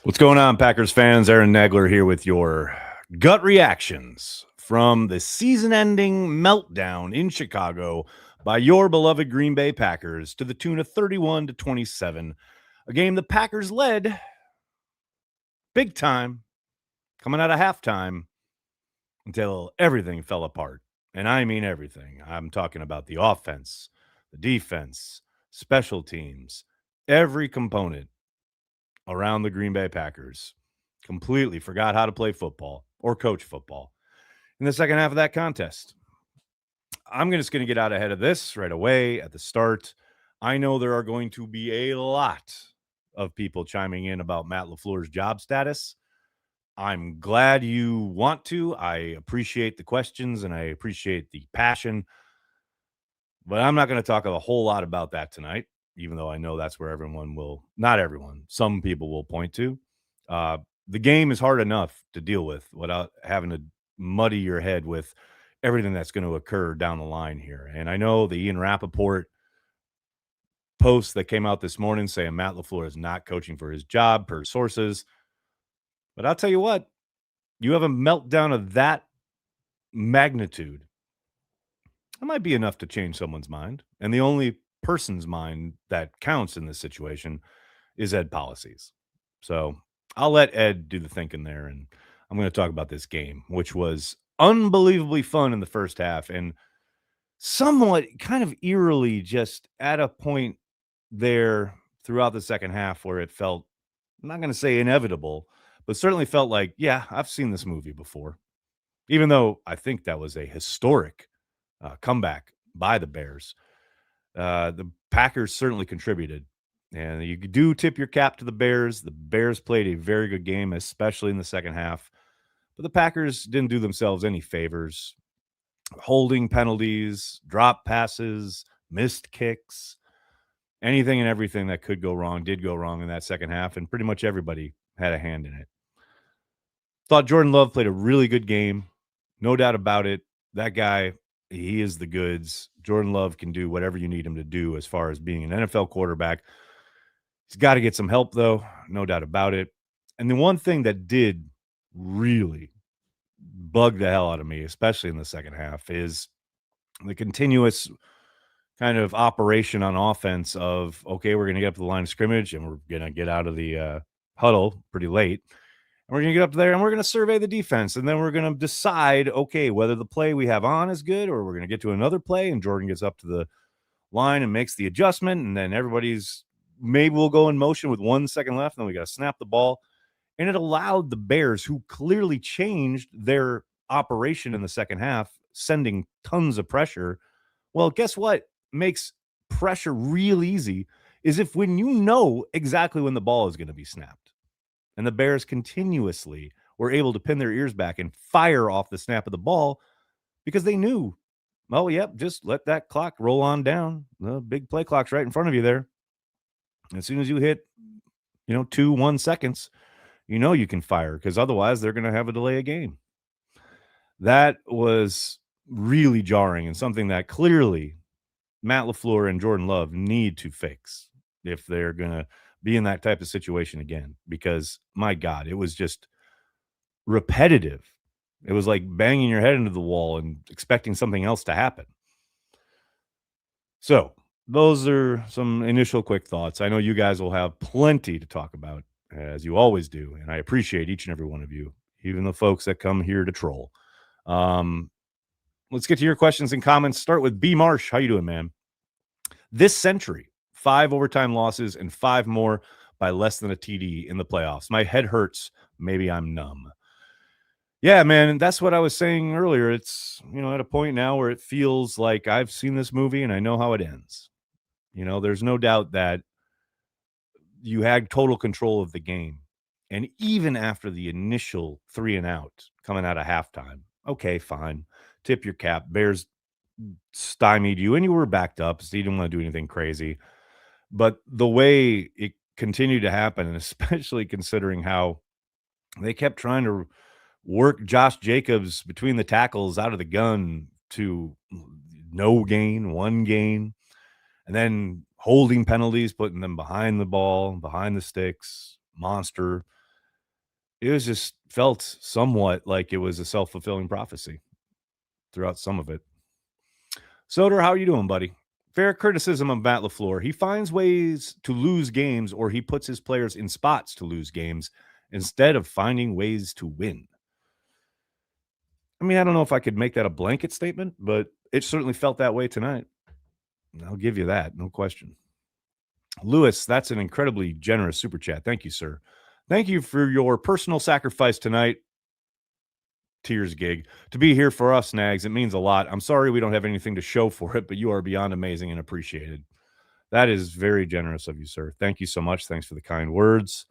What's going on, Packers fans? Aaron Nagler here with your gut reactions from the season-ending meltdown in Chicago by your beloved Green Bay Packers to the tune of 31-27. A game the Packers led big time coming out of halftime until everything fell apart. And I mean everything. I'm talking about the offense, the defense, special teams, every component around the Green Bay Packers completely forgot how to play football or coach football in the second half of that contest. I'm just going to get out ahead of this right away at the start. I know there are going to be a lot of people chiming in about Matt LaFleur's job status. I'm glad you want to. I appreciate the questions and I appreciate the passion, but I'm not going to talk a whole lot about that tonight, even though I know that's where everyone will, not everyone, some people will point to. The game is hard enough to deal with without having to muddy your head with everything that's going to occur down the line here. And I know the Ian Rappaport post that came out this morning saying Matt LaFleur is not coaching for his job per sources. But I'll tell you what, you have a meltdown of that magnitude, it might be enough to change someone's mind. And the only person's mind that counts in this situation is Ed Policies. So I'll let Ed do the thinking there. And I'm going to talk about this game, which was unbelievably fun in the first half and somewhat kind of eerily just at a point there throughout the second half where it felt, I'm not going to say inevitable, but certainly felt like, yeah, I've seen this movie before. Even though I think that was a historic comeback by the Bears. The Packers certainly contributed. And you do tip your cap to the Bears. The Bears played a very good game, especially in the second half. But the Packers didn't do themselves any favors. Holding penalties, drop passes, missed kicks, anything and everything that could go wrong did go wrong in that second half, and pretty much everybody had a hand in it. Thought Jordan Love played a really good game. No doubt about it. That guy, he is the goods. Jordan Love can do whatever you need him to do as far as being an NFL quarterback. He's got to get some help, though. No doubt about it. And the one thing that did really bug the hell out of me, especially in the second half, is the continuous kind of operation on offense of, okay, we're going to get up to the line of scrimmage and we're going to get out of the huddle pretty late. And we're going to get up there and we're going to survey the defense. And then we're going to decide, okay, whether the play we have on is good or we're going to get to another play. And Jordan gets up to the line and makes the adjustment. And then everybody's, maybe we'll go in motion with 1 second left. And then we got to snap the ball. And it allowed the Bears, who clearly changed their operation in the second half, sending tons of pressure. Well, guess what makes pressure real easy is if when you know exactly when the ball is going to be snapped. And the Bears continuously were able to pin their ears back and fire off the snap of the ball because they knew, oh, yep, just let that clock roll on down. The big play clock's right in front of you there. As soon as you hit, 2-1 seconds, you can fire because otherwise they're going to have a delay of game. That was really jarring and something that clearly Matt LaFleur and Jordan Love need to fix if they're going to be in that type of situation again, because my God, it was just repetitive. It was like banging your head into the wall and expecting something else to happen. So those are some initial quick thoughts. I know you guys will have plenty to talk about, as you always do, and I appreciate each and every one of you, even the folks that come here to troll. Let's get to your questions and comments. Start with B. Marsh. How you doing, man? This century, 5 overtime losses and 5 more by less than a TD in the playoffs. My head hurts. Maybe I'm numb. Yeah, man, that's what I was saying earlier. It's, at a point now where it feels like I've seen this movie and I know how it ends. There's no doubt that you had total control of the game. And even after the initial 3 and out coming out of halftime, okay, fine. Tip your cap. Bears stymied you and you were backed up, so you didn't want to do anything crazy. But the way it continued to happen, and especially considering how they kept trying to work Josh Jacobs between the tackles out of the gun to no gain, 1 gain, and then holding penalties, putting them behind the ball, behind the sticks, monster. it was just felt somewhat like it was a self-fulfilling prophecy throughout some of it. Soder, how are you doing, buddy? Fair criticism of Matt LaFleur. He finds ways to lose games, or he puts his players in spots to lose games instead of finding ways to win. I mean, I don't know if I could make that a blanket statement, but it certainly felt that way tonight. I'll give you that, no question. Lewis, that's an incredibly generous super chat. Thank you, sir. Thank you for your personal sacrifice tonight. Tears gig to be here for us, Nags. It means a lot. I'm sorry we don't have anything to show for it, but you are beyond amazing and appreciated. That is very generous of you, sir. Thank you so much. Thanks for the kind words.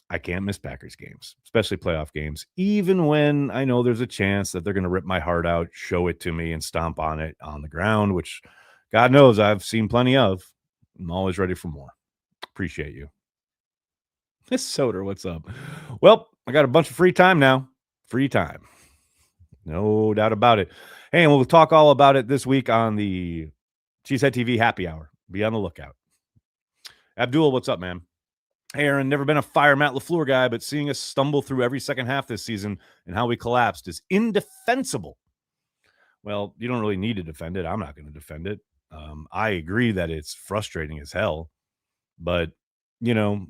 I can't miss Packers games, especially playoff games, even when I know there's a chance that they're going to rip my heart out, show it to me, and stomp on it on the ground, which God knows I've seen plenty of. I'm always ready for more. Appreciate you. Miss Soder, what's up? Well, I got a bunch of free time now. Free time. No doubt about it. Hey, and we'll talk all about it this week on the CHTV Happy Hour. Be on the lookout. Abdul, what's up, man? Hey, Aaron, never been a fire Matt LaFleur guy, but seeing us stumble through every second half this season and how we collapsed is indefensible. Well, you don't really need to defend it. I'm not going to defend it. I agree that it's frustrating as hell, but, you know,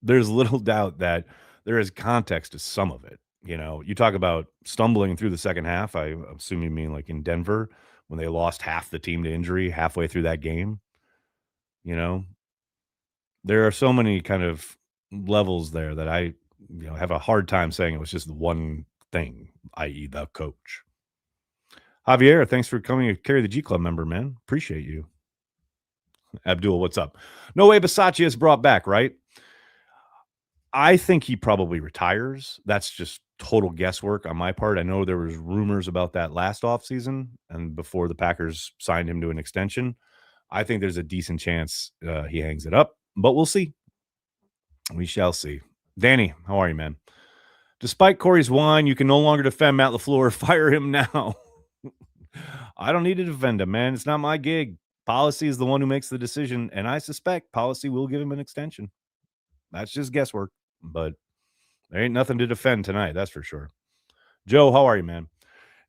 there's little doubt that there is context to some of it. You know, you talk about stumbling through the second half. I assume you mean like in Denver when they lost half the team to injury halfway through that game. You know, there are so many kind of levels there that I, have a hard time saying it was just one thing, i.e., the coach. Javier, thanks for coming to carry the G Club member, man. Appreciate you. Abdul, what's up? No way Basaccia is brought back, right? I think he probably retires. That's just total guesswork on my part. I know there was rumors about that last offseason and before the Packers signed him to an extension. I think there's a decent chance he hangs it up, but we'll see. We shall see. Danny, how are you, man? Despite Corey's whine, you can no longer defend Matt LaFleur. Fire him now. I don't need to defend him, man. It's not my gig. Policy is the one who makes the decision, and I suspect policy will give him an extension. That's just guesswork, but there ain't nothing to defend tonight, that's for sure. Joe, how are you, man?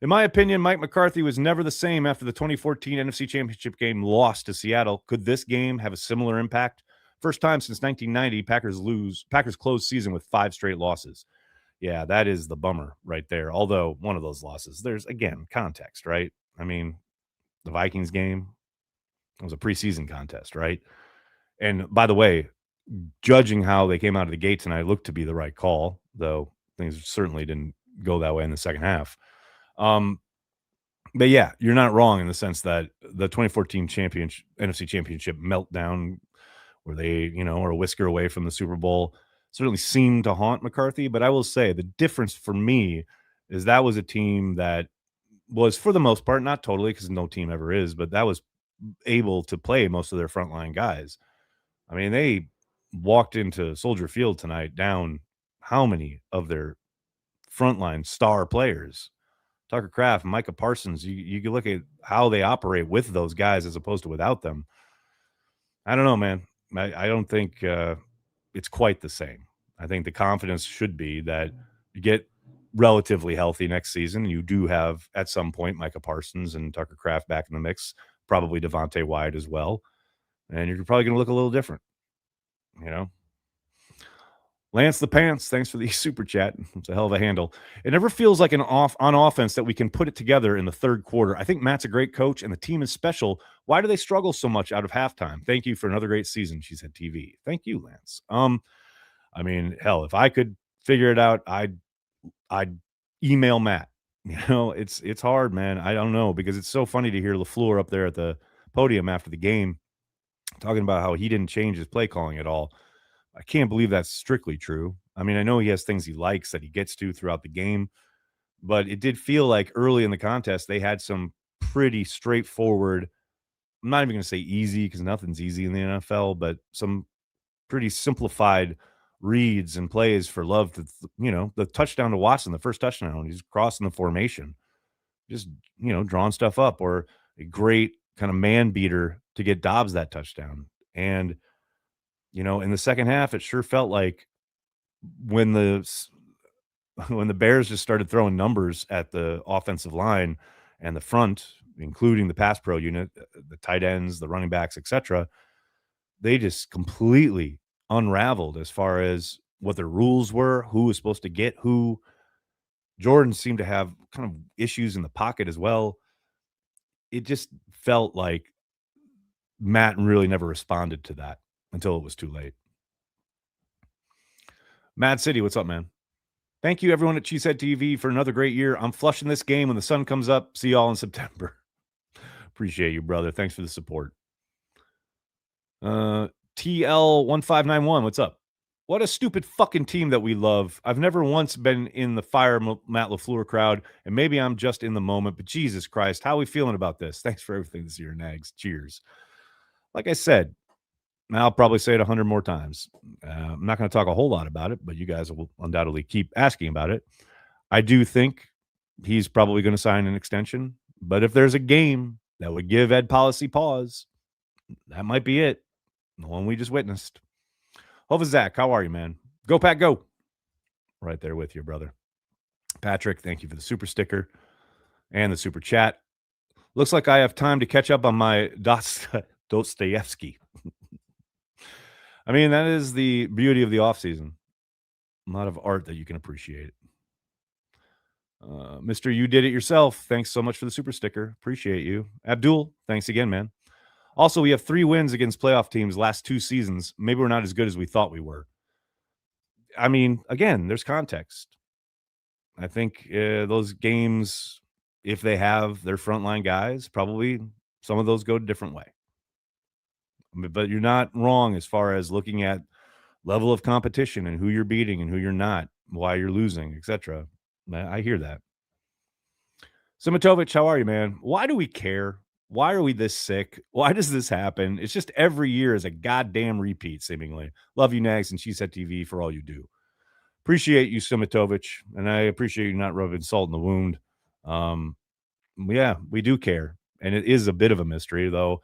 In my opinion, Mike McCarthy was never the same after the 2014 NFC Championship game lost to Seattle. Could this game have a similar impact? First time since 1990, Packers closed season with 5 straight losses. Yeah, that is the bummer right there. Although one of those losses, there's, again, context, right? I mean, the Vikings game, it was a preseason contest, right? And by the way, judging how they came out of the gate tonight looked to be the right call, though things certainly didn't go that way in the second half. But yeah, you're not wrong in the sense that the 2014 NFC Championship meltdown, where they, are a whisker away from the Super Bowl, certainly seemed to haunt McCarthy. But I will say the difference for me is that was a team that was, for the most part, not totally, because no team ever is, but that was able to play most of their frontline guys. I mean, they walked into Soldier Field tonight down how many of their frontline star players? Tucker Kraft, Micah Parsons. You can look at how they operate with those guys as opposed to without them. I don't know, man. I don't think it's quite the same. I think the confidence should be that you get relatively healthy next season. You do have, at some point, Micah Parsons and Tucker Kraft back in the mix, probably Devontae Wyatt as well. And you're probably going to look a little different, Lance the Pants, thanks for the super chat. It's a hell of a handle. It never feels like on offense that we can put it together in the third quarter. I think Matt's a great coach and the team is special. Why do they struggle so much out of halftime? Thank you for another great season, she said TV. Thank you, Lance. I mean, hell, if I could figure it out, I'd email Matt. It's hard, man. I don't know, because it's so funny to hear LaFleur up there at the podium after the game talking about how he didn't change his play calling at all. I can't believe that's strictly true. I mean, I know he has things he likes that he gets to throughout the game, but it did feel like early in the contest, they had some pretty straightforward, I'm not even going to say easy because nothing's easy in the NFL, but some pretty simplified reads and plays for Love to, the touchdown to Watson, the first touchdown, he's crossing the formation, just, drawing stuff up, or a great kind of man beater to get Dobbs that touchdown. And in the second half, it sure felt like when when the Bears just started throwing numbers at the offensive line and the front, including the pass pro unit, the tight ends, the running backs, etc., they just completely unraveled as far as what their rules were, who was supposed to get who. Jordan seemed to have kind of issues in the pocket as well. It just felt like Matt really never responded to that until it was too late. Mad City, what's up, man? Thank you, everyone at CHTV, for another great year. I'm flushing this game when the sun comes up. See y'all in September. Appreciate you, brother. Thanks for the support. TL1591, what's up? What a stupid fucking team that we love. I've never once been in the fire Matt LaFleur crowd, and maybe I'm just in the moment, but Jesus Christ, how are we feeling about this? Thanks for everything this year, Nags. Cheers. Like I said, I'll probably say it 100 more times. I'm not going to talk a whole lot about it, but you guys will undoubtedly keep asking about it. I do think he's probably going to sign an extension, but if there's a game that would give Ed Policy pause, that might be it. The one we just witnessed. Hova Zach, how are you, man? Go, Pat, go. Right there with you, brother. Patrick, thank you for the super sticker and the super chat. Looks like I have time to catch up on my Dostoevsky. I mean, that is the beauty of the offseason. A lot of art that you can appreciate. Mr. You Did It Yourself, thanks so much for the super sticker. Appreciate you. Abdul, thanks again, man. Also, we have 3 wins against playoff teams last 2 seasons. Maybe we're not as good as we thought we were. I mean, again, there's context. I think those games, if they have their frontline guys, probably some of those go a different way. But you're not wrong as far as looking at level of competition and who you're beating and who you're not, why you're losing, etc. I hear that. Simitovich, how are you, man? Why do we care? Why are we this sick? Why does this happen? It's just every year is a goddamn repeat, seemingly. Love you, Nags, and CHTV for all you do. Appreciate you, Simitovich, and I appreciate you not rubbing salt in the wound. Yeah, we do care, and it is a bit of a mystery, though.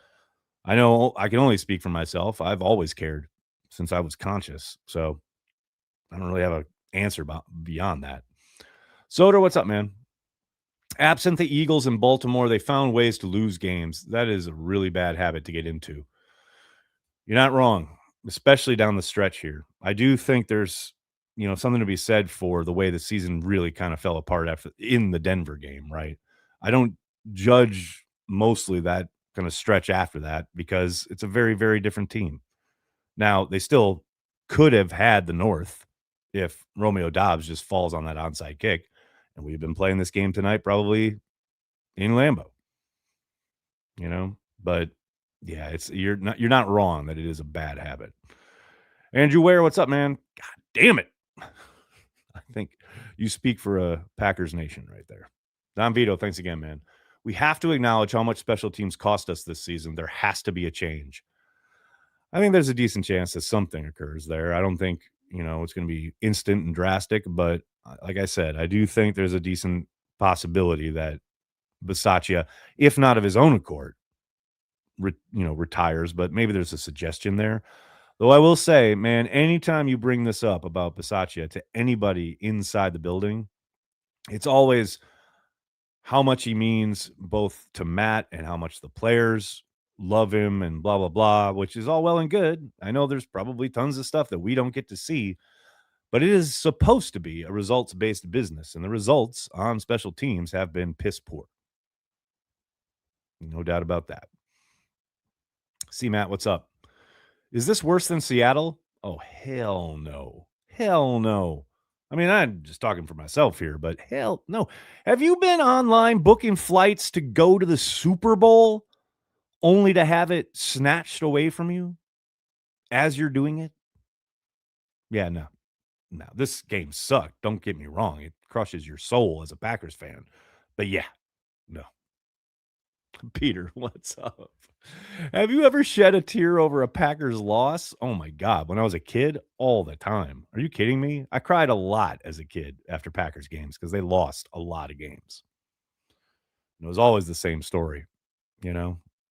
I know I can only speak for myself. I've always cared since I was conscious, so I don't really have an answer beyond that. Soder, what's up, man? Absent the Eagles in Baltimore, they found ways to lose games. That is a really bad habit to get into. You're not wrong, especially down the stretch here. I do think there's, something to be said for the way the season really kind of fell apart in the Denver game, right? I don't judge mostly that kind of stretch after that because it's a very, very different team. Now, they still could have had the North if Romeo Dobbs just falls on that onside kick. And we've been playing this game tonight probably in Lambeau, but yeah, you're not wrong that it is a bad habit. Andrew Ware, what's up, man? God damn it. I think you speak for a Packers nation right there. Don Vito, thanks again, man. We have to acknowledge how much special teams cost us this season. There has to be a change. I think there's a decent chance that something occurs there. I don't think, it's going to be instant and drastic, but like I said, I do think there's a decent possibility that Bisaccia, if not of his own accord, retires, but maybe there's a suggestion there. Though I will say, man, anytime you bring this up about Bisaccia to anybody inside the building, it's always how much he means both to Matt and how much the players love him and blah, blah, blah, which is all well and good. I know there's probably tons of stuff that we don't get to see, but it is supposed to be a results-based business, and the results on special teams have been piss poor. No doubt about that. See, Matt, what's up? Is this worse than Seattle? Oh, hell no. Hell no. I mean, I'm just talking for myself here, but hell no. Have you been online booking flights to go to the Super Bowl only to have it snatched away from you as you're doing it? Yeah, no. No, this game sucked. Don't get me wrong. It crushes your soul as a Packers fan. But yeah, no. Peter, what's up? Have you ever shed a tear over a Packers loss? Oh my God. When I was a kid, all the time. Are you kidding me? I cried a lot as a kid after Packers games because they lost a lot of games. And it was always the same story,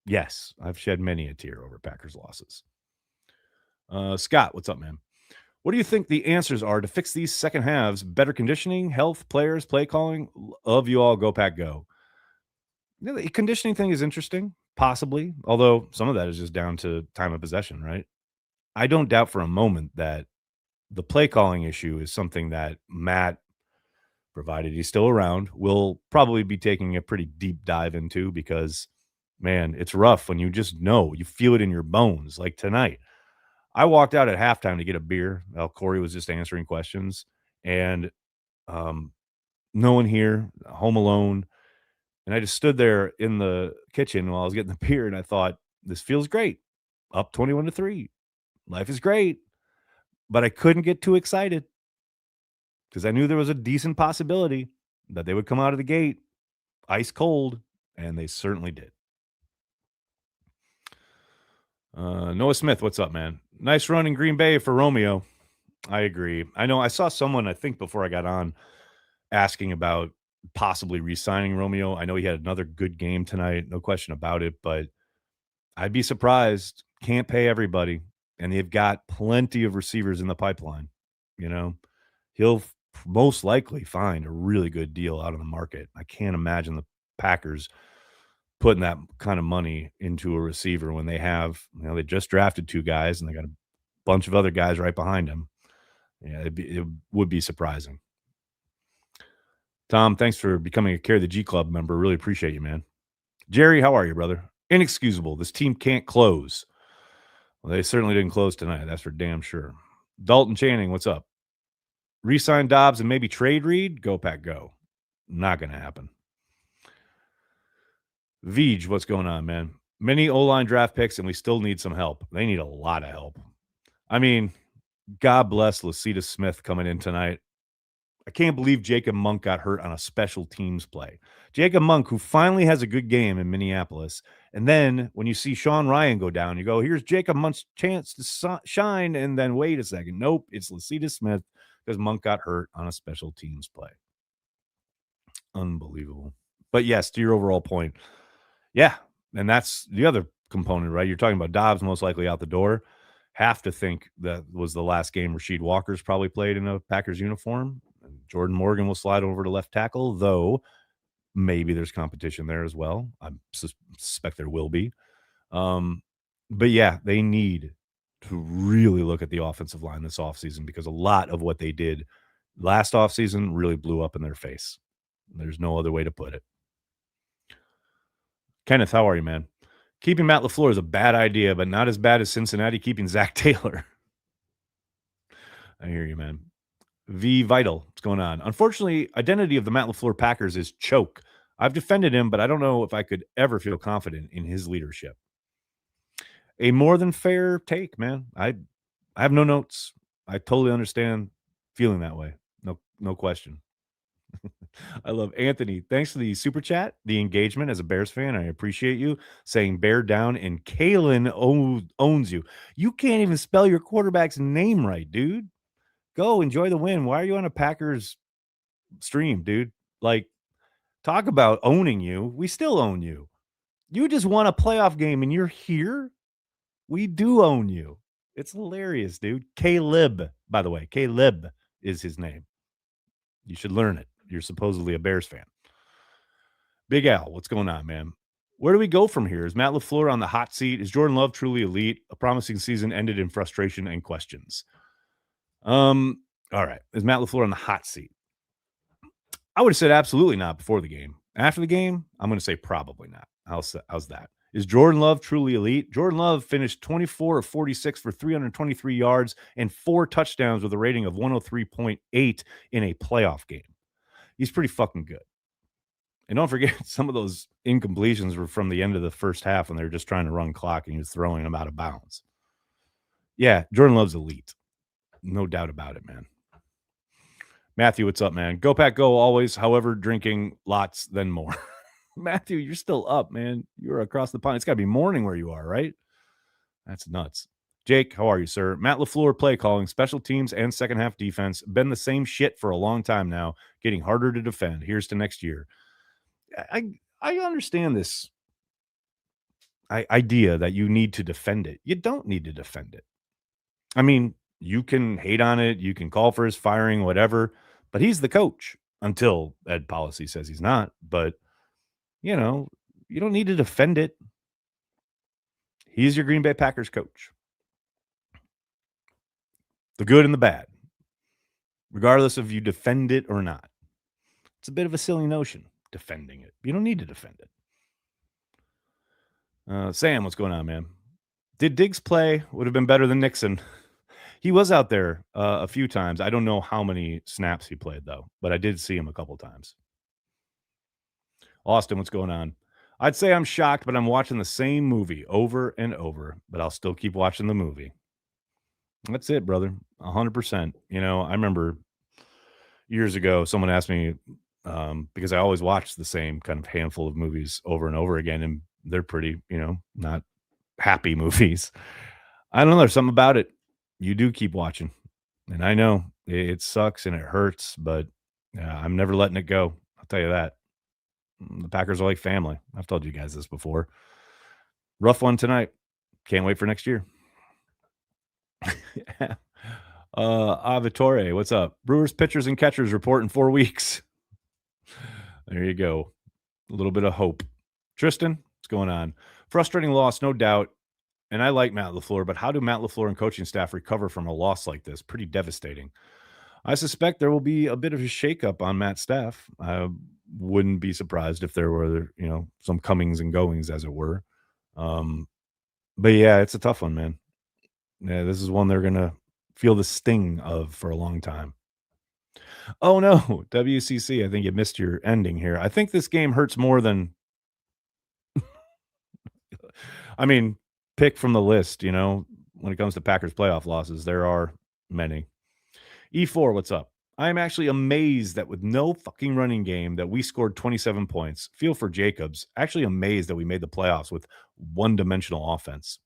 Yes, I've shed many a tear over Packers losses. Scott, what's up, man? What do you think the answers are to fix these second halves? Better conditioning, health, players, play calling? Love you all. Go Pack Go. The conditioning thing is interesting, possibly, although some of that is just down to time of possession, right? I don't doubt for a moment that the play calling issue is something that Matt, provided he's still around, will probably be taking a pretty deep dive into because, man, it's rough when you just know, you feel it in your bones. Like tonight, I walked out at halftime to get a beer while Corey was just answering questions, and um, no one here, home alone. And I just stood there in the kitchen while I was getting the beer, and I thought, this feels great. Up 21-3. Life is great. But I couldn't get too excited because I knew there was a decent possibility that they would come out of the gate ice cold, and they certainly did. Noah Smith, what's up, man? Nice run in Green Bay for Romeo. I agree. I know I saw someone, I think before I got on, asking about possibly re-signing Romeo. I know he had another good game tonight, no question about it, but I'd be surprised. Can't pay everybody, and they've got plenty of receivers in the pipeline. You know, he'll most likely find a really good deal out of the market. I can't imagine the Packers putting that kind of money into a receiver when they have, they just drafted two guys and they got a bunch of other guys right behind him. Yeah, it would be surprising. Tom, thanks for becoming a Carry the G Club member. Really appreciate you, man. Jerry, how are you, brother? Inexcusable. This team can't close. Well, they certainly didn't close tonight. That's for damn sure. Dalton Channing, what's up? Resign Dobbs and maybe trade Reed? Go Pack Go. Not going to happen. Veej, what's going on, man? Many O-line draft picks, and we still need some help. They need a lot of help. I mean, God bless Lasita Smith coming in tonight. I can't believe Jacob Monk got hurt on a special teams play. Jacob Monk, who finally has a good game in Minneapolis. And then when you see Sean Ryan go down, you go, here's Jacob Monk's chance to shine. And then wait a second. Nope, it's Lasita Smith because Monk got hurt on a special teams play. Unbelievable. But yes, to your overall point, yeah, and that's the other component, right? You're talking about Dobbs most likely out the door. Have to think that was the last game Rasheed Walker's probably played in a Packers uniform. Jordan Morgan will slide over to left tackle, though maybe there's competition there as well. I suspect there will be. But yeah, they need to really look at the offensive line this offseason because a lot of what they did last offseason really blew up in their face. There's no other way to put it. Kenneth, how are you, man? Keeping Matt LaFleur is a bad idea, but not as bad as Cincinnati keeping Zach Taylor. I hear you, man. V Vital, what's going on? Unfortunately, identity of the Matt LaFleur Packers is choke. I've defended him, but I don't know if I could ever feel confident in his leadership. A more than fair take, man. I have no notes. I totally understand feeling that way. No question. I love Anthony. Thanks for the super chat, the engagement as a Bears fan. I appreciate you saying bear down, and Kalen owns you. You can't even spell your quarterback's name right, dude. Go enjoy the win. Why are you on a Packers stream, dude? Like, talk about owning you. We still own you. You just won a playoff game and you're here. We do own you. It's hilarious, dude. Caleb, by the way, Caleb is his name. You should learn it. You're supposedly a Bears fan. Big Al, what's going on, man? Where do we go from here? Is Matt LaFleur on the hot seat? Is Jordan Love truly elite? A promising season ended in frustration and questions. All right. Is Matt LaFleur on the hot seat? I would have said absolutely not before the game. After the game, I'm going to say probably not. How's that? Is Jordan Love truly elite? Jordan Love finished 24 of 46 for 323 yards and 4 touchdowns with a rating of 103.8 in a playoff game. He's pretty fucking good. And don't forget, some of those incompletions were from the end of the first half when they were just trying to run clock and he was throwing them out of bounds. Yeah, Jordan Love's elite. No doubt about it, man. Matthew, what's up, man? Go Pack Go always. However, drinking lots, then more. Matthew, you're still up, man. You're across the pond. It's got to be morning where you are, right? That's nuts. Jake, how are you, sir? Matt LaFleur play calling, special teams, and second half defense. Been the same shit for a long time now, getting harder to defend. Here's to next year. I understand this idea that you need to defend it. You don't need to defend it. I mean, You can hate on it, you can call for his firing, whatever, but he's the coach until Ed Policy says he's not. But, you know, you don't need to defend it. He's your Green Bay Packers coach. The good and the bad, regardless if you defend it or not. It's a bit of a silly notion, defending it. You don't need to defend it. Sam, what's going on, man? Did Diggs play? Would have been better than Nixon. He was out there a few times. I don't know how many snaps he played, though, but I did see him a couple times. Austin, what's going on? I'd say I'm shocked, but I'm watching the same movie over and over, but I'll still keep watching the movie. That's it, brother. 100%. You know, I remember years ago, someone asked me, because I always watch the same kind of handful of movies over and over again, and they're pretty, not happy movies. I don't know. There's something about it. You do keep watching. And I know it sucks and it hurts, but I'm never letting it go. I'll tell you that. The Packers are like family. I've told you guys this before. Rough one tonight. Can't wait for next year. Avitore, what's up? Brewers pitchers and catchers report in 4 weeks. There you go. A little bit of hope. Tristan, what's going on? Frustrating loss, no doubt. And I like Matt LaFleur, but how do Matt LaFleur and coaching staff recover from a loss like this? Pretty devastating. I suspect there will be a bit of a shakeup on Matt's staff. I wouldn't be surprised if there were, some comings and goings, as it were. But yeah, it's a tough one, man. Yeah, this is one they're going to feel the sting of for a long time. Oh, no, WCC, I think you missed your ending here. I think this game hurts more than I mean, pick from the list, when it comes to Packers playoff losses, there are many. E4, what's up? I am actually amazed that with no fucking running game that we scored 27 points. Feel for Jacobs. Actually amazed that we made the playoffs with one-dimensional offense.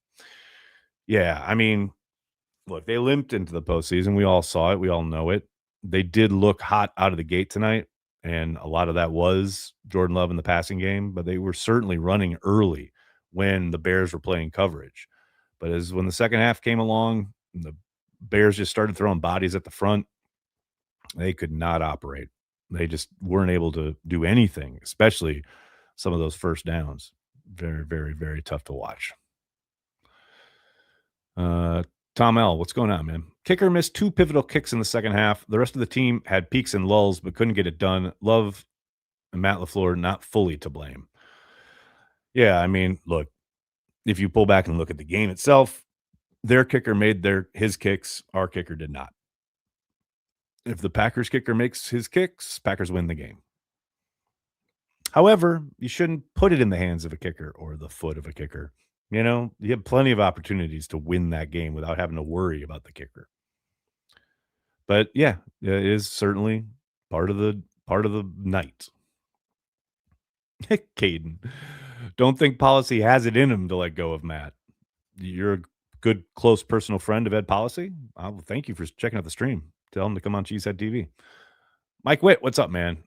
Yeah, I mean, look, they limped into the postseason. We all saw it. We all know it. They did look hot out of the gate tonight, and a lot of that was Jordan Love in the passing game, but they were certainly running early when the Bears were playing coverage. But as when the second half came along, the Bears just started throwing bodies at the front. They could not operate. They just weren't able to do anything, especially some of those first downs. Very, very, very tough to watch. Tom L., what's going on, man? Kicker missed 2 pivotal kicks in the second half. The rest of the team had peaks and lulls, but couldn't get it done. Love and Matt LaFleur not fully to blame. Yeah, I mean, look, if you pull back and look at the game itself, their kicker made his kicks. Our kicker did not. If the Packers kicker makes his kicks, Packers win the game. However, you shouldn't put it in the hands of a kicker or the foot of a kicker. You have plenty of opportunities to win that game without having to worry about the kicker. But yeah, it is certainly part of the night. Caden, don't think policy has it in him to let go of Matt. You're a good, close personal friend of Ed Policy. Thank you for checking out the stream. Tell him to come on CHTV. Mike Witt, what's up, man?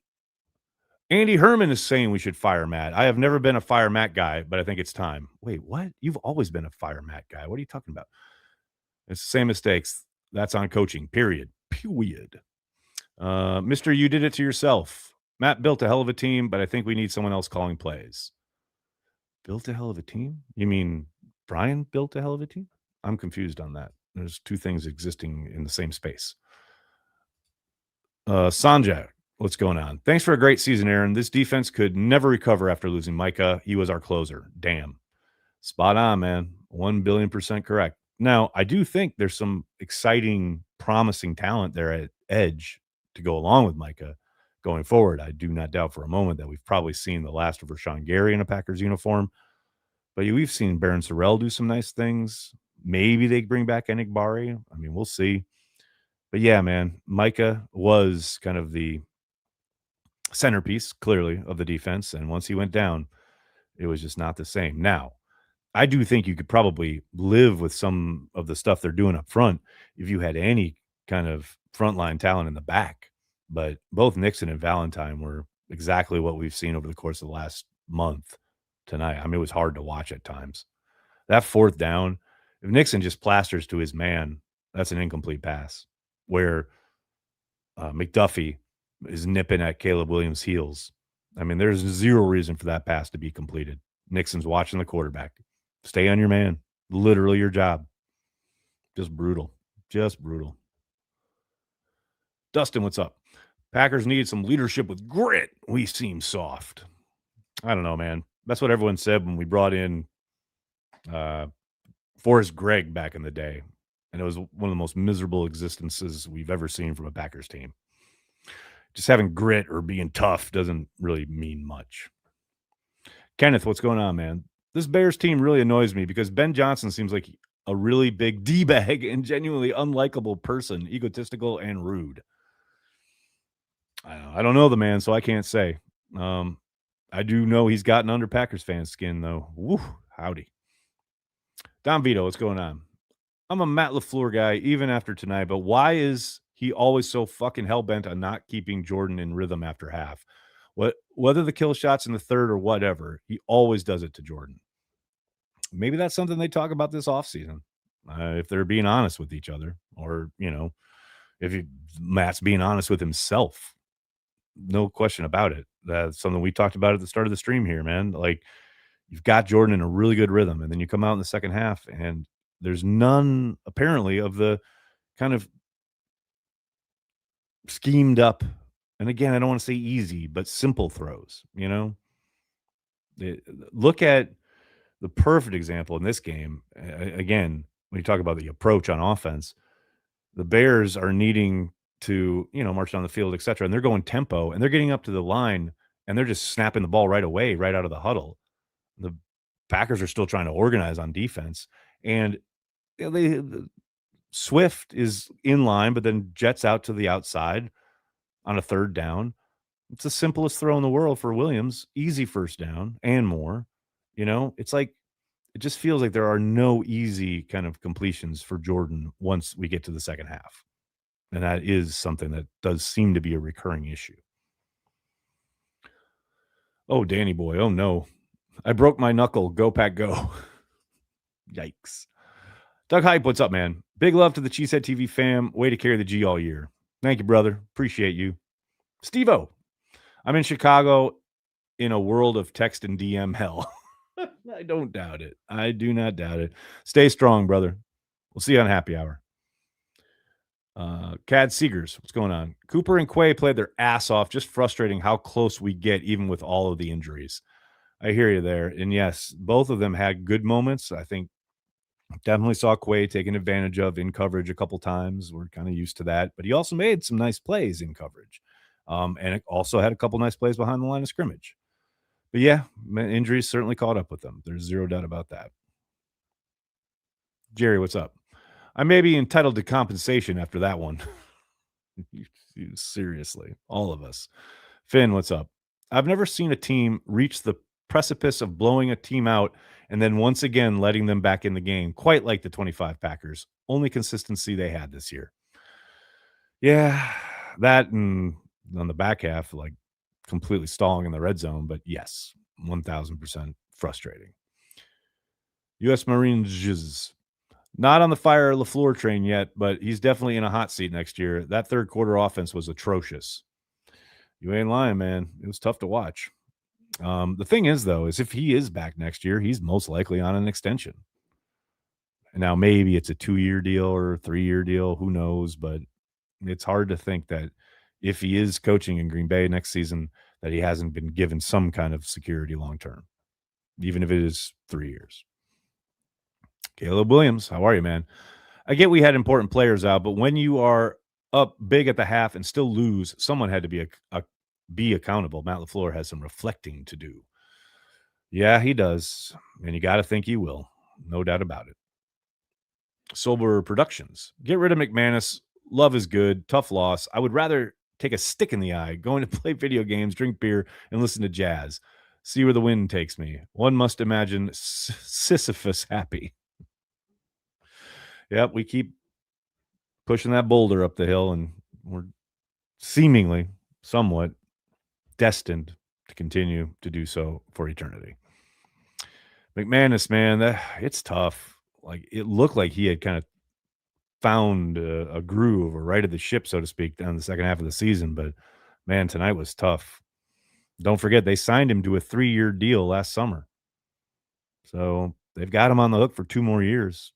Andy Herman is saying we should fire Matt. I have never been a fire Matt guy, but I think it's time. Wait, what? You've always been a fire Matt guy. What are you talking about? It's the same mistakes. That's on coaching, period. Mr. You did it to yourself. Matt built a hell of a team, but I think we need someone else calling plays. Built a hell of a team? You mean Brian built a hell of a team? I'm confused on that. There's two things existing in the same space. Sanjay, what's going on? Thanks for a great season, Aaron. This defense could never recover after losing Micah. He was our closer. Damn. Spot on, man. 1,000,000,000% correct. Now, I do think there's some exciting, promising talent there at edge to go along with Micah going forward. I do not doubt for a moment that we've probably seen the last of Rashawn Gary in a Packers uniform. But we've seen Baron Sorrell do some nice things. Maybe they bring back Enigbari. I mean, we'll see. But yeah, man, Micah was kind of the centerpiece, clearly, of the defense. And once he went down, it was just not the same. Now, I do think you could probably live with some of the stuff they're doing up front if you had any kind of frontline talent in the back. But both Nixon and Valentine were exactly what we've seen over the course of the last month tonight. I mean, it was hard to watch at times. That fourth down, if Nixon just plasters to his man, That's an incomplete pass where McDuffie is nipping at Caleb Williams' heels. I mean, there's zero reason for that pass to be completed. Nixon's watching the quarterback. Stay on your man. Literally your job. Just brutal. Just brutal. Dustin, what's up? Packers need some leadership with grit. We seem soft. I don't know, man. That's what everyone said when we brought in uh, Forrest Gregg back in the day. And it was one of the most miserable existences we've ever seen from a Packers team. Just having grit or being tough doesn't really mean much. Kenneth, what's going on, man? This Bears team really annoys me because Ben Johnson seems like a really big D-bag and genuinely unlikable person, egotistical and rude. I don't know the man, so I can't say. I do know he's gotten under Packers fans' skin, though. Woo, howdy. Don Vito, what's going on? I'm a Matt LaFleur guy even after tonight, but why is he always so fucking hell-bent on not keeping Jordan in rhythm after half? Whether the kill shots in the third or whatever, he always does it to Jordan. Maybe that's something they talk about this offseason. If they're being honest with each other, or, if Matt's being honest with himself. No question about it. That's something we talked about at the start of the stream here, man. Like, you've got Jordan in a really good rhythm, and then you come out in the second half, and there's none, apparently, of the kind of schemed up, and again, I don't want to say easy, but simple throws, Look at the perfect example in this game. Again, when you talk about the approach on offense, the Bears are needing to, march down the field, et cetera, and they're going tempo, and they're getting up to the line, and they're just snapping the ball right away, right out of the huddle. The Packers are still trying to organize on defense, and Swift is in line, but then jets out to the outside on a third down. It's the simplest throw in the world for Williams. Easy first down and more. It's like, it just feels like there are no easy kind of completions for Jordan once we get to the second half. And that is something that does seem to be a recurring issue. Oh, Danny boy. Oh, no. I broke my knuckle. Go, Pack, go. Yikes. Doug Hype, what's up, man? Big love to the Cheesehead TV fam. Way to carry the G all year. Thank you, brother. Appreciate you. Steve-O, I'm in Chicago in a world of text and DM hell. I don't doubt it. I do not doubt it. Stay strong, brother. We'll see you on Happy Hour. Cad Seegers, what's going on? Cooper and Quay played their ass off. Just frustrating how close we get, even with all of the injuries. I hear you there. And yes, both of them had good moments. I think definitely saw Quay taken advantage of in coverage a couple times. We're kind of used to that. But he also made some nice plays in coverage. And it also had a couple nice plays behind the line of scrimmage. But yeah, injuries certainly caught up with them. There's zero doubt about that. Jerry, what's up? I may be entitled to compensation after that one. Seriously, all of us. Finn, what's up? I've never seen a team reach the precipice of blowing a team out and then once again letting them back in the game, quite like the 25 Packers. Only consistency they had this year. Yeah, that and on the back half, like completely stalling in the red zone. But yes, 1,000% frustrating. U.S. Marines, not on the fire LaFleur train yet, but he's definitely in a hot seat next year. That third quarter offense was atrocious. You ain't lying, man. It was tough to watch. The thing is, though, is if he is back next year, he's most likely on an extension. Now, maybe it's a 2-year deal or a 3-year deal. Who knows? But it's hard to think that if he is coaching in Green Bay next season, that he hasn't been given some kind of security long term, even if it is 3 years. Caleb Williams, how are you, man? I get we had important players out, but when you are up big at the half and still lose, someone had to be accountable. Matt LaFleur has some reflecting to do. Yeah, he does, and you got to think he will. No doubt about it. Sober Productions. Get rid of McManus. Love is good. Tough loss. I would rather take a stick in the eye, going to play video games, drink beer, and listen to jazz. See where the wind takes me. One must imagine Sisyphus happy. Yep, we keep pushing that boulder up the hill, and we're seemingly, somewhat, destined to continue to do so for eternity. McManus, man, it's tough. Like, it looked like he had kind of found a groove or righted the ship, so to speak, down the second half of the season. But man, tonight was tough. Don't forget they signed him to a 3-year deal last summer, so they've got him on the hook for 2 more years.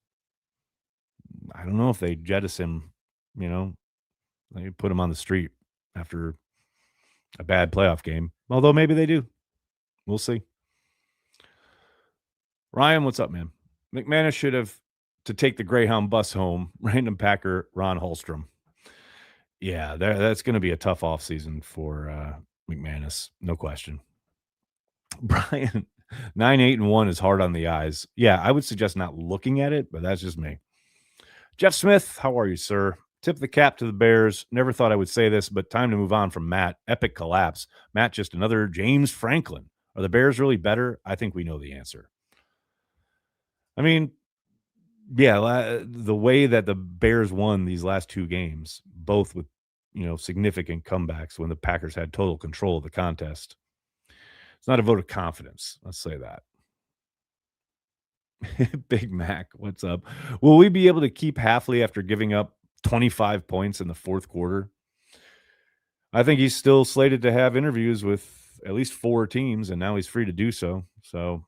I don't know if they jettison him, you know, they put him on the street after a bad playoff game. Although maybe they do. We'll see. Ryan, what's up, man? McManus should have to take the Greyhound bus home. Random Packer Ron Holstrom. Yeah, that's going to be a tough offseason for McManus, no question. Brian, 9-8-1 is hard on the eyes. Yeah, I would suggest not looking at it, but that's just me. Jeff Smith, how are you, sir? Tip the cap to the Bears. Never thought I would say this, but time to move on from Matt. Epic collapse. Matt, just another James Franklin. Are the Bears really better? I think we know the answer. I mean, yeah, the way that the Bears won these last 2 games, both with, significant comebacks when the Packers had total control of the contest. It's not a vote of confidence. Let's say that. Big Mac, what's up? Will we be able to keep Halfley after giving up 25 points in the fourth quarter? I think he's still slated to have interviews with at least 4 teams, and now he's free to do so. So,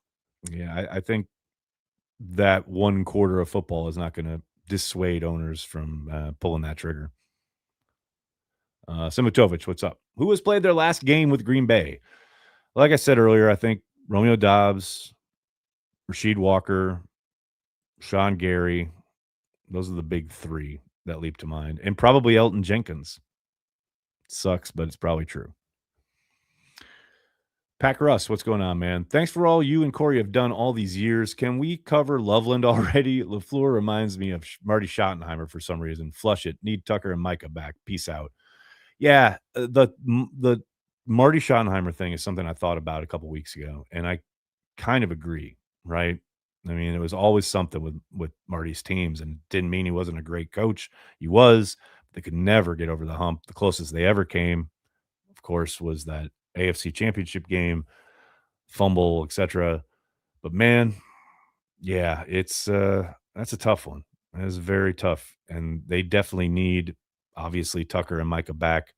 yeah, I think that 1 quarter of football is not going to dissuade owners from pulling that trigger. Simatovic, what's up? Who has played their last game with Green Bay? Like I said earlier, I think Romeo Dobbs, Rasheed Walker, Sean Gary, those are the big 3 that leap to mind. And probably Elton Jenkins. Sucks, but it's probably true. Packer Russ, what's going on, man? Thanks for all you and Corey have done all these years. Can we cover Loveland already? LaFleur reminds me of Marty Schottenheimer for some reason. Flush it. Need Tucker and Micah back. Peace out. Yeah, the Marty Schottenheimer thing is something I thought about a couple weeks ago, and I kind of agree, right? I mean, it was always something with Marty's teams, and didn't mean he wasn't a great coach. He was. They could never get over the hump. The closest they ever came, of course, was that AFC Championship game, fumble, etc. But man, yeah, it's that's a tough one. It is very tough, and they definitely need obviously Tucker and Micah back.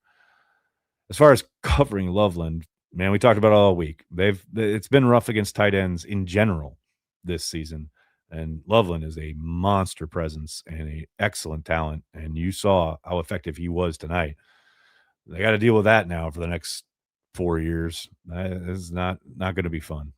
As far as covering Loveland, man, we talked about it all week. It's been rough against tight ends in general this season, and Loveland is a monster presence and an excellent talent. And you saw how effective he was tonight. They got to deal with that now for the next 4 years. That is not going to be fun.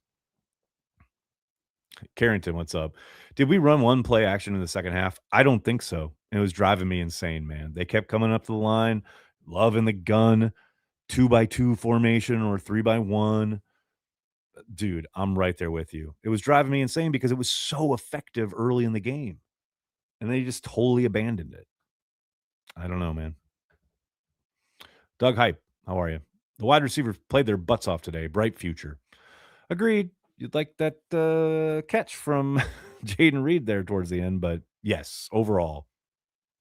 Carrington, what's up? Did we run one play action in the second half? I don't think so. It was driving me insane, man. They kept coming up to the line, loving the gun, 2-by-2 formation or 3-by-1. Dude, I'm right there with you. It was driving me insane because it was so effective early in the game, and they just totally abandoned it. I don't know, man. Doug Hype, how are you? The wide receivers played their butts off today. Bright future. Agreed. You'd like that catch from Jaden Reed there towards the end, but yes, overall,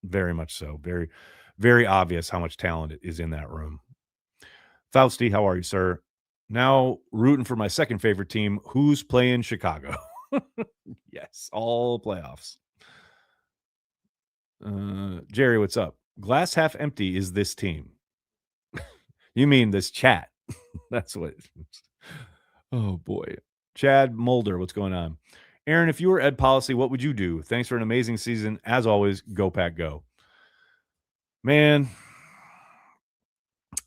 very much so. Very, very obvious how much talent is in that room. Fausti, how are you, sir? Now rooting for my second favorite team. Who's playing Chicago? Yes, all playoffs. Jerry, what's up? Glass half empty is this team. You mean this chat? That's what. Oh boy. Chad Mulder, what's going on? Aaron, if you were Ed Policy, what would you do? Thanks for an amazing season. As always, go Pack go. Man,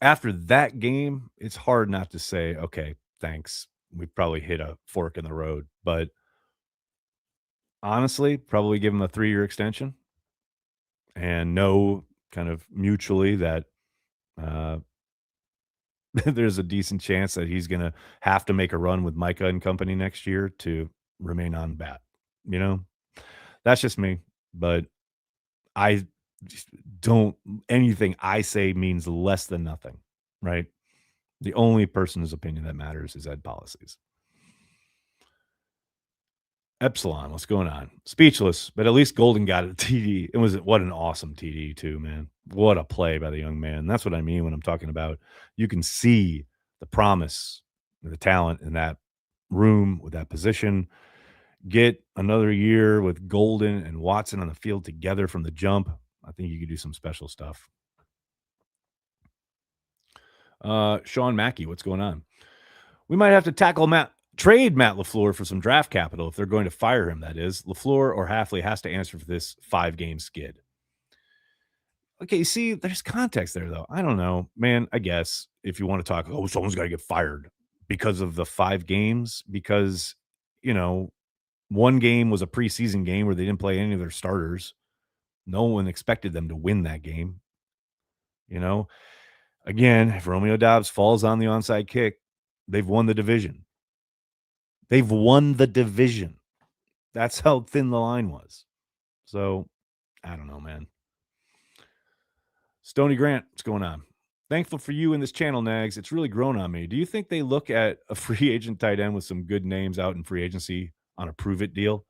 after that game, it's hard not to say, okay, thanks. We probably hit a fork in the road. But honestly, probably give him a 3-year extension and know kind of mutually that there's a decent chance that he's going to have to make a run with Micah and company next year to remain on bat. That's just me, but I just don't, anything I say means less than nothing, right? The only person's opinion that matters is Ed Policy's. Epsilon, what's going on? Speechless, but at least Golden got a TD. What an awesome TD too, man. What a play by the young man. That's what I mean when I'm talking about you can see the promise, the talent in that room with that position. Get another year with Golden and Watson on the field together from the jump. I think you could do some special stuff. Sean Mackey, what's going on? We might have to trade Matt LaFleur for some draft capital if they're going to fire him, that is. LaFleur or Halfley has to answer for this 5-game skid. Okay, see, there's context there, though. I don't know, man. I guess if you want to talk, oh, someone's got to get fired because of the 5 games, because, you know, one game was a preseason game where they didn't play any of their starters. No one expected them to win that game. You know, again, if Romeo Dobbs falls on the onside kick, they've won the division. They've won the division. That's how thin the line was. So, I don't know, man. Stony Grant, what's going on? Thankful for you in this channel, Nags. It's really grown on me. Do you think they look at a free agent tight end with some good names out in free agency on a prove it deal?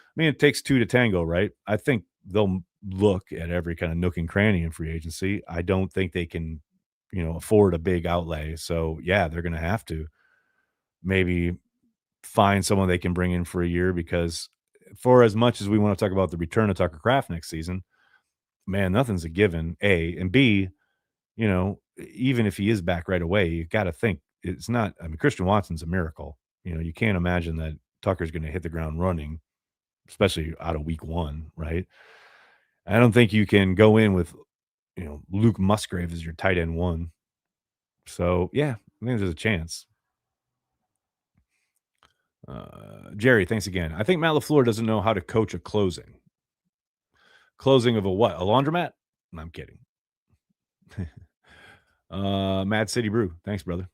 I mean, it takes 2 to tango, right? I think they'll look at every kind of nook and cranny in free agency. I don't think they can, afford a big outlay. So, yeah, they're going to have to maybe find someone they can bring in for a year, because for as much as we want to talk about the return of Tucker Kraft next season, man, nothing's a given, A. And B, even if he is back right away, you got to think it's not. I mean, Christian Watson's a miracle. You can't imagine that Tucker's going to hit the ground running, especially out of week 1, right? I don't think you can go in with, Luke Musgrave as your tight end 1. So, yeah, I think there's a chance. Jerry, thanks again. I think Matt LaFleur doesn't know how to coach a closing. Closing of a what? A laundromat? No, I'm kidding. Mad City Brew. Thanks, brother.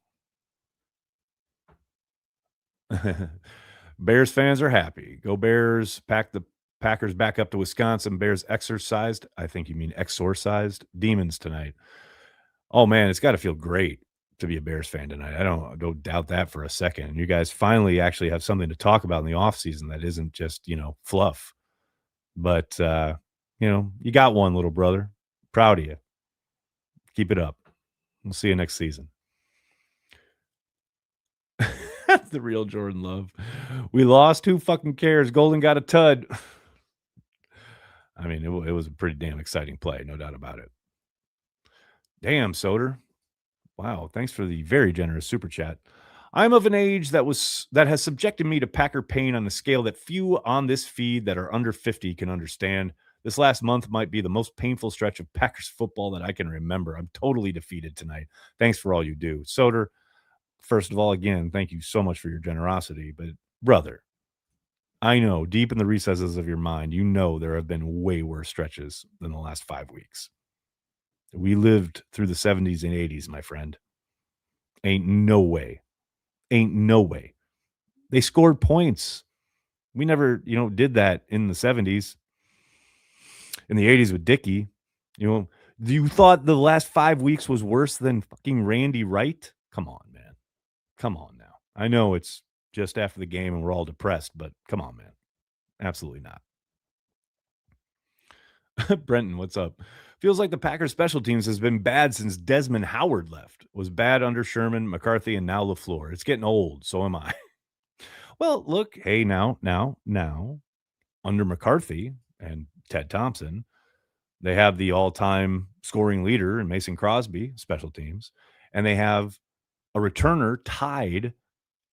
Bears fans are happy. Go Bears. Pack the Packers back up to Wisconsin. Bears exorcised. I think you mean exorcised demons tonight. Oh, man, it's got to feel great to be a Bears fan tonight. I don't doubt that for a second. You guys finally actually have something to talk about in the offseason that isn't just, fluff. But, you got one, little brother. Proud of you. Keep it up. We'll see you next season. The real Jordan Love. We lost. Who fucking cares? Golden got a tud. I mean, it was a pretty damn exciting play, no doubt about it. Damn, Soder. Wow, thanks for the very generous super chat. I'm of an age that has subjected me to Packer pain on the scale that few on this feed that are under 50 can understand. This last month might be the most painful stretch of Packers football that I can remember. I'm totally defeated tonight. Thanks for all you do. Soder, first of all, again, thank you so much for your generosity. But, brother, I know deep in the recesses of your mind, there have been way worse stretches than the last 5 weeks. We lived through the 70s and 80s, my friend. Ain't no way. They scored points. We never, did that in the 70s. In the 80s with Dickey, you thought the last 5 weeks was worse than fucking Randy Wright? Come on, man. Come on now. I know it's just after the game and we're all depressed, but come on, man. Absolutely not. Brenton, what's up? Feels like the Packers special teams has been bad since Desmond Howard left. Was bad under Sherman, McCarthy, and now LaFleur. It's getting old. So am I. Well, look, hey, now, under McCarthy and Ted Thompson, they have the all-time scoring leader in Mason Crosby, special teams, and they have a returner tied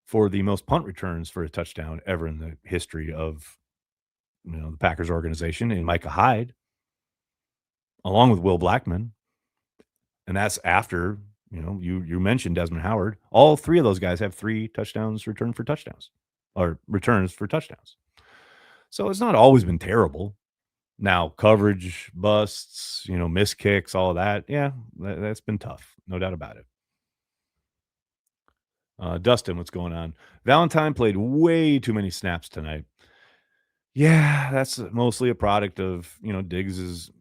for the most punt returns for a touchdown ever in the history of, the Packers organization, in Micah Hyde, along with Will Blackman. And that's after, you mentioned Desmond Howard. All 3 of those guys have 3 touchdowns returned for touchdowns, or returns for touchdowns. So it's not always been terrible. Now, coverage busts, missed kicks, all of that. Yeah, that's been tough. No doubt about it. Dustin, what's going on? Valentine played way too many snaps tonight. Yeah, that's mostly a product of, Diggs is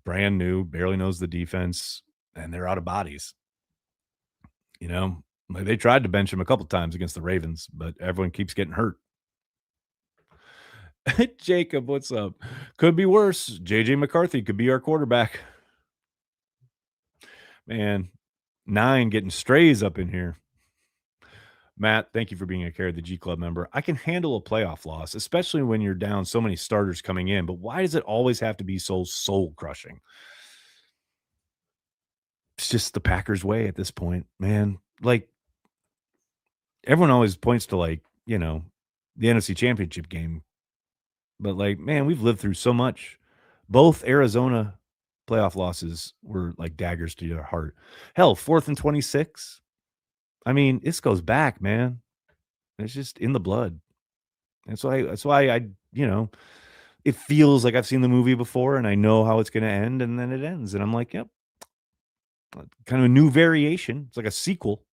brand new, barely knows the defense, and they're out of bodies. They tried to bench him a couple times against the Ravens, but everyone keeps getting hurt. Jacob, what's up? Could be worse. JJ McCarthy could be our quarterback. Man, 9 getting strays up in here. Matt, thank you for being a Care of the G Club member. I can handle a playoff loss, especially when you're down so many starters coming in, but why does it always have to be so soul crushing? It's just the Packers way at this point, man. Like, everyone always points to, like, the NFC Championship game, but, like, man, we've lived through so much. Both Arizona playoff losses were like daggers to your heart. Hell, 4th and 26. I mean, this goes back, man. It's just in the blood. That's why it feels like I've seen the movie before and I know how it's gonna end, and then it ends, and I'm like, "Yep." Kind of a new variation. It's like a sequel,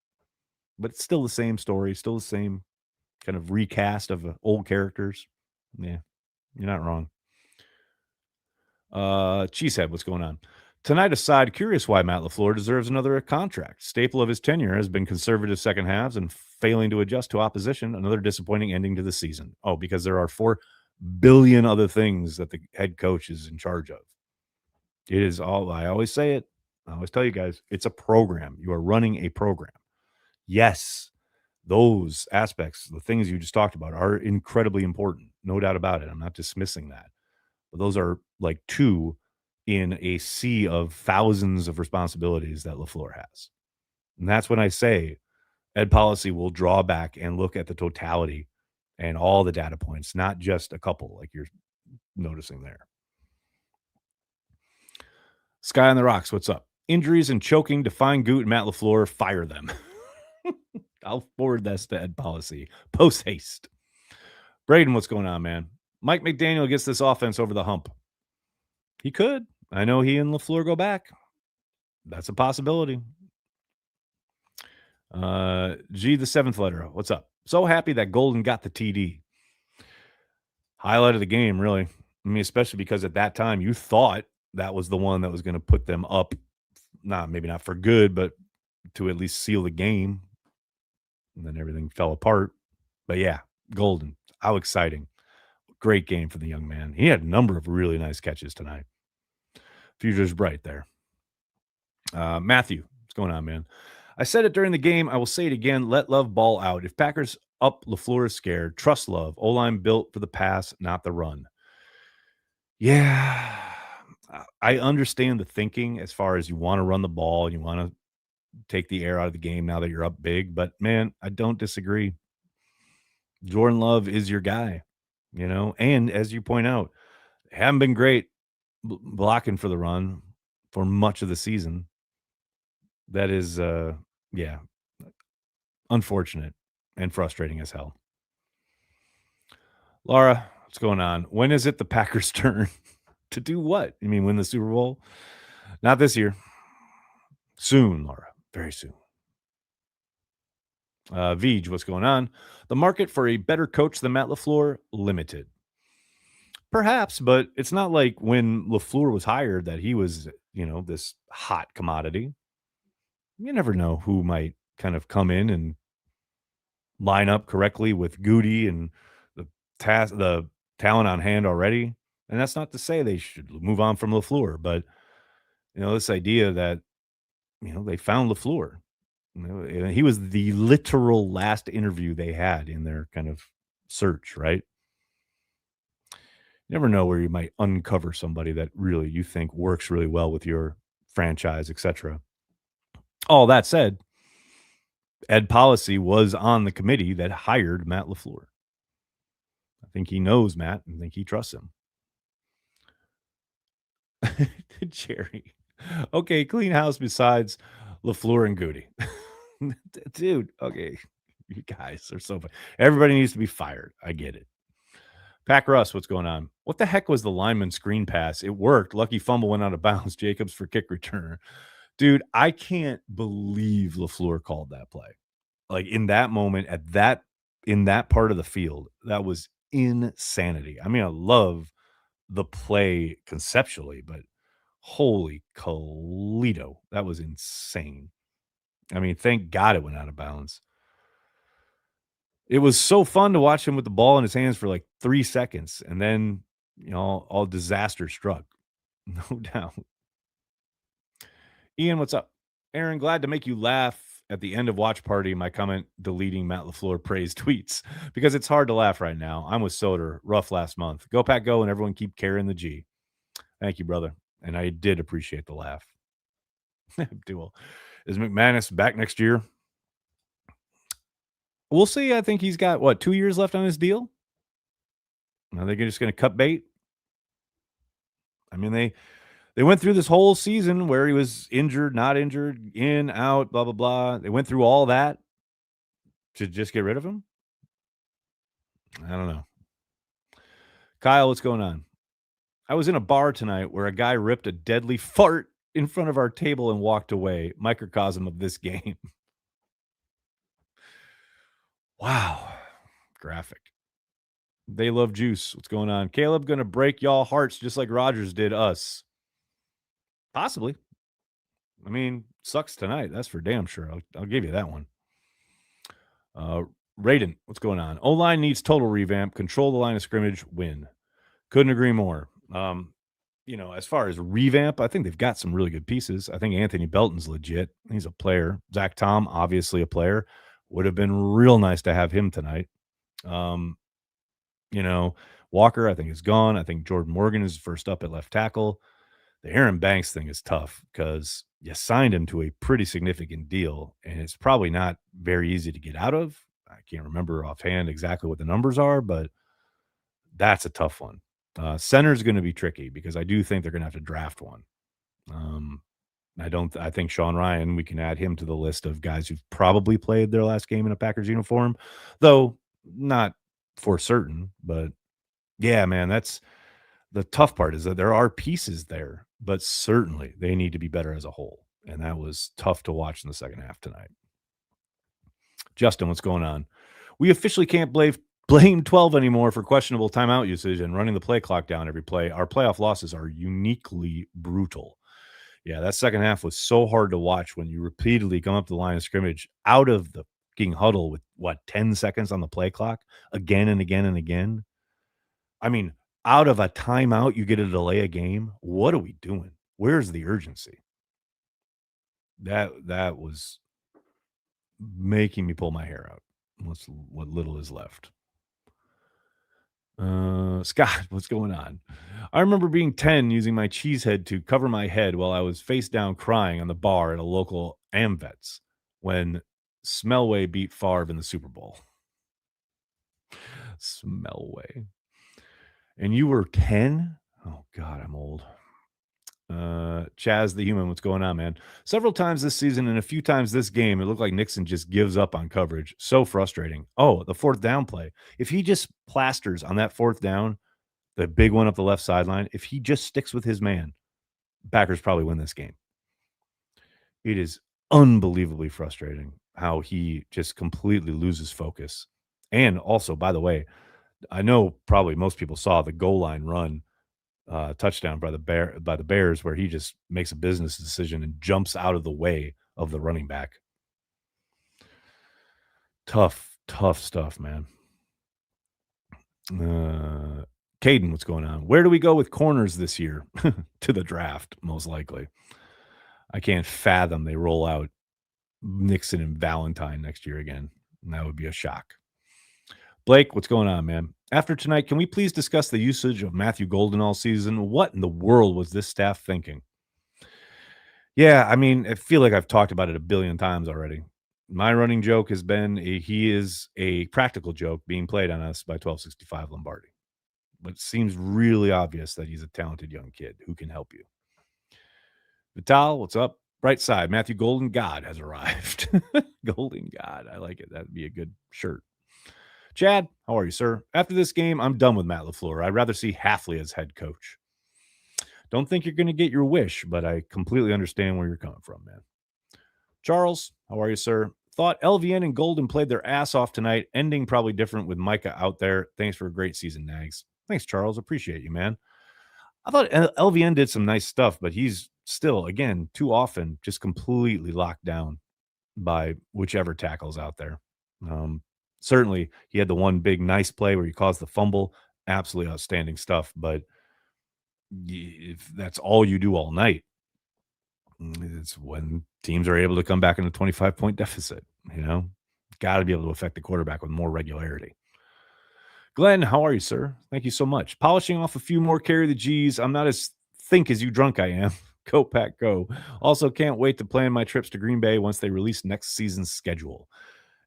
but it's still the same story, still the same kind of recast of, old characters. Yeah, you're not wrong. Cheesehead, what's going on? Tonight aside, curious why Matt LaFleur deserves another contract. Staple of his tenure has been conservative second halves and failing to adjust to opposition. Another disappointing ending to the season. Oh, because there are 4 billion other things that the head coach is in charge of. It is all, I always say it. I always tell you guys, it's a program. You are running a program. Yes, those aspects, the things you just talked about, are incredibly important. No doubt about it. I'm not dismissing that. But those are like 2 in a sea of thousands of responsibilities that LaFleur has. And that's when I say Ed Policy will draw back and look at the totality and all the data points, not just a couple like you're noticing there. Sky on the Rocks, what's up? Injuries and choking define Goot and Matt LaFleur. Fire them. I'll forward this to Ed Policy. Post haste. Braden, what's going on, man? Mike McDaniel gets this offense over the hump. He could. I know he and LaFleur go back. That's a possibility. G, the 7th letter. What's up? So happy that Golden got the TD. Highlight of the game, really. I mean, especially because at that time you thought that was the one that was going to put them up. Maybe not for good, but to at least seal the game. And then everything fell apart. But yeah, Golden. How exciting. Great game for the young man. He had a number of really nice catches tonight. Future's bright there. Matthew, what's going on, man? I said it during the game. I will say it again. Let Love ball out. If Packers up, LaFleur is scared. Trust Love. O-line built for the pass, not the run. Yeah. I understand the thinking as far as you want to run the ball and you want to take the air out of the game now that you're up big. But, man, I don't disagree. Jordan Love is your guy, And as you point out, haven't been great blocking for the run for much of the season. That is, yeah, unfortunate and frustrating as hell. Laura, what's going on? When is it the Packers' turn to do what? You mean win the Super Bowl? Not this year. Soon, Laura. Very soon. Vij, what's going on? The market for a better coach than Matt LaFleur, limited. Perhaps, but it's not like when LaFleur was hired that he was, this hot commodity. You never know who might kind of come in and line up correctly with Goody and the talent on hand already. And that's not to say they should move on from LaFleur, but this idea that they found LaFleur. And he was the literal last interview they had in their kind of search, right? You never know where you might uncover somebody that really you think works really well with your franchise, etc. All that said, Ed Policy was on the committee that hired Matt LaFleur. I think he knows Matt and I think he trusts him. Jerry. Okay, clean house besides LaFleur and Goody. Dude, okay. You guys are so funny. Everybody needs to be fired. I get it. Pack Russ, what's going on? What the heck was the lineman screen pass? It worked. Lucky fumble went out of bounds. Jacobs for kick returner. Dude, I can't believe LaFleur called that play. Like in that moment, in that part of the field, that was insanity. I mean, I love the play conceptually, but holy Toledo, that was insane. I mean, thank God it went out of bounds. It was so fun to watch him with the ball in his hands for like 3 seconds, and then, all disaster struck. No doubt. Ian, what's up? Aaron, glad to make you laugh at the end of watch party, my comment deleting Matt LaFleur praise tweets because it's hard to laugh right now. I'm with Soder. Rough last month. Go Pack Go, and everyone keep carrying the G. Thank you, brother. And I did appreciate the laugh. Duel. Is McManus back next year? We'll see. I think he's got 2 years left on his deal. Are they just going to cut bait? I mean, they went through this whole season where he was injured, not injured, in, out, blah, blah, blah. They went through all that to just get rid of him? I don't know. Kyle, what's going on? I was in a bar tonight where a guy ripped a deadly fart in front of our table and walked away. Microcosm of this game. Wow. Graphic. They love juice. What's going on? Caleb going to break y'all hearts just like Rodgers did us. Possibly. I mean, sucks tonight. That's for damn sure. I'll give you that one. Raiden, what's going on? O-line needs total revamp. Control the line of scrimmage. Win. Couldn't agree more. As far as revamp, I think they've got some really good pieces. I think Anthony Belton's legit. He's a player. Zach Tom, obviously a player. Would have been real nice to have him tonight. Walker, I think, is gone. I think Jordan Morgan is first up at left tackle. The Aaron Banks thing is tough because you signed him to a pretty significant deal, and it's probably not very easy to get out of. I can't remember offhand exactly what the numbers are, but that's a tough one. Center is going to be tricky because I do think they're going to have to draft one. I think Sean Ryan, we can add him to the list of guys who've probably played their last game in a Packers uniform, though not for certain. But yeah, man, that's the tough part, is that there are pieces there, but certainly they need to be better as a whole. And that was tough to watch in the second half tonight. Justin, what's going on? We officially can't blame 12 anymore for questionable timeout usage and running the play clock down every play. Our playoff losses are uniquely brutal. Yeah, that second half was so hard to watch when you repeatedly come up the line of scrimmage out of the fucking huddle with 10 seconds on the play clock again and again and again. I mean, out of a timeout, you get to delay a game. What are we doing? Where's the urgency? That was making me pull my hair out. What little is left. Scott, what's going on? I remember being 10, using my cheese head to cover my head while I was face down crying on the bar at a local AmVets when Smellway beat Favre in the Super Bowl. Smellway. And you were 10? Oh, God, I'm old. Chaz the Human, what's going on, man? Several times this season and a few times this game, it looked like Nixon just gives up on coverage. So frustrating. Oh, the fourth down play. If he just plasters on that fourth down, the big one up the left sideline, if he just sticks with his man, Packers probably win this game. It is unbelievably frustrating how he just completely loses focus. And also, by the way, I know probably most people saw the goal line run touchdown by the Bears, where he just makes a business decision and jumps out of the way of the running back. Tough stuff, man. Caden, what's going on? Where do we go with corners this year? To the draft, most likely. I can't fathom they roll out Nixon and Valentine next year again. And that would be a shock. Blake, what's going on, man? After tonight, can we please discuss the usage of Matthew Golden all season? What in the world was this staff thinking? Yeah, I mean, I feel like I've talked about it a billion times already. My running joke has been he is a practical joke being played on us by 1265 Lombardi. But it seems really obvious that he's a talented young kid who can help you. Vital, what's up? Bright side, Matthew Golden God has arrived. Golden God, I like it. That'd be a good shirt. Chad, how are you, sir? After this game, I'm done with Matt LaFleur. I'd rather see Hafley as head coach. Don't think you're going to get your wish, but I completely understand where you're coming from, man. Charles, how are you, sir? Thought LVN and Golden played their ass off tonight. Ending probably different with Micah out there. Thanks for a great season, Nags. Thanks, Charles. Appreciate you, man. I thought LVN did some nice stuff, but he's still, again, too often just completely locked down by whichever tackle's out there. Certainly, he had the one big nice play where he caused the fumble. Absolutely outstanding stuff. But if that's all you do all night, It's when teams are able to come back in a 25-point deficit, you know? Got to be able to affect the quarterback with more regularity. Glenn, how are you, sir? Thank you so much. Polishing off a few more carry the G's. I'm not as think as you drunk I am. Go Pack Go. Also can't wait to plan my trips to Green Bay once they release next season's schedule.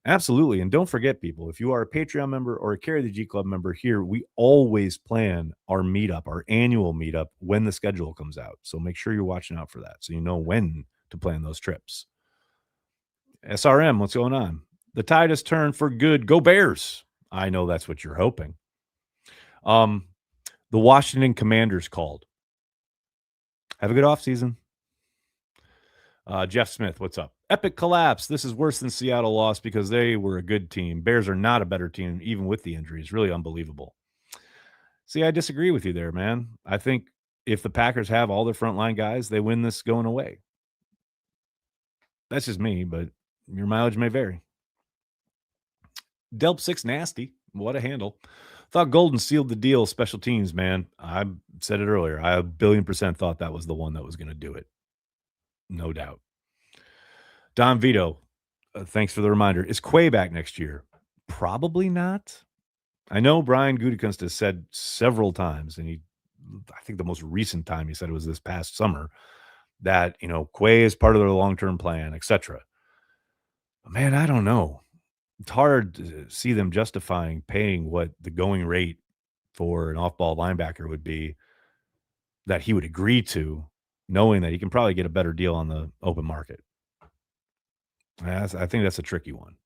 Absolutely. And don't forget, people, if you are a Patreon member or a Carry the G Club member here, we always plan our meetup, our annual meetup, when the schedule comes out. So make sure you're watching out for that so you know when to plan those trips. SRM, what's going on? The tide has turned for good. Go Bears. I know that's what you're hoping. The Washington Commanders called. Have a good offseason. Jeff Smith, what's up? Epic collapse. This is worse than Seattle lost because they were a good team. Bears are not a better team, even with the injuries. Really unbelievable. See, I disagree with you there, man. I think if the Packers have all their frontline guys, they win this going away. That's just me, but your mileage may vary. Delp 6 nasty. What a handle. Thought Golden sealed the deal. Special teams, man. I said it earlier. I 1,000,000,000% thought that was the one that was going to do it. No doubt. Don Vito, thanks for the reminder. Is Quay back next year? Probably not. I know Brian Gutekunst has said several times, and I think the most recent time he said it was this past summer, that, Quay is part of their long-term plan, etc. Man, I don't know. It's hard to see them justifying paying what the going rate for an off-ball linebacker would be that he would agree to, knowing that he can probably get a better deal on the open market. I think that's a tricky one,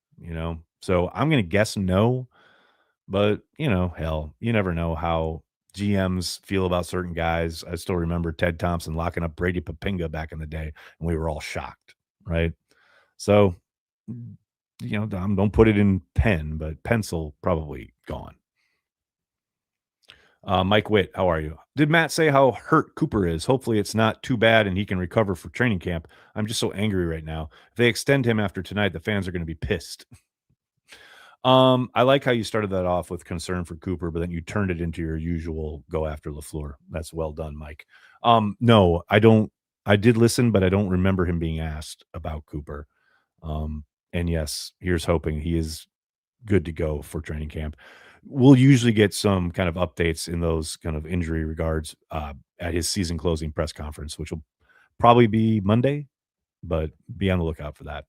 So I'm going to guess no, but, hell, you never know how GMs feel about certain guys. I still remember Ted Thompson locking up Brady Papinga back in the day, and we were all shocked, right? So, don't put it in pen, but pencil probably gone. Mike Witt, how are you? Did Matt say how hurt Cooper is? Hopefully it's not too bad and he can recover for training camp. I'm just so angry right now. If they extend him after tonight, the fans are going to be pissed. I like how you started that off with concern for Cooper, but then you turned it into your usual go after LaFleur. That's well done, Mike. No, I don't. I did listen, but I don't remember him being asked about Cooper. And yes, here's hoping he is good to go for training camp. We'll usually get some kind of updates in those kind of injury regards at his season closing press conference, which will probably be Monday, but be on the lookout for that.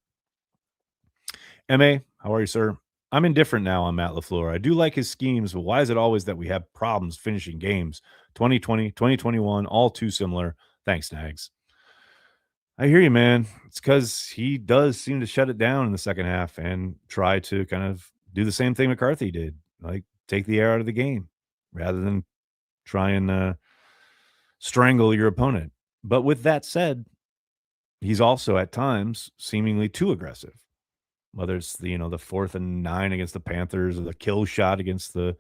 MA, how are you, sir? I'm indifferent now on Matt LaFleur. I do like his schemes, but why is it always that we have problems finishing games? 2020, 2021, all too similar. Thanks, Nags. I hear you, man. It's because he does seem to shut it down in the second half and try to kind of do the same thing McCarthy did, like take the air out of the game rather than try and strangle your opponent. But with that said, he's also at times seemingly too aggressive. Whether it's the 4th and 9 against the Panthers or the kill shot against the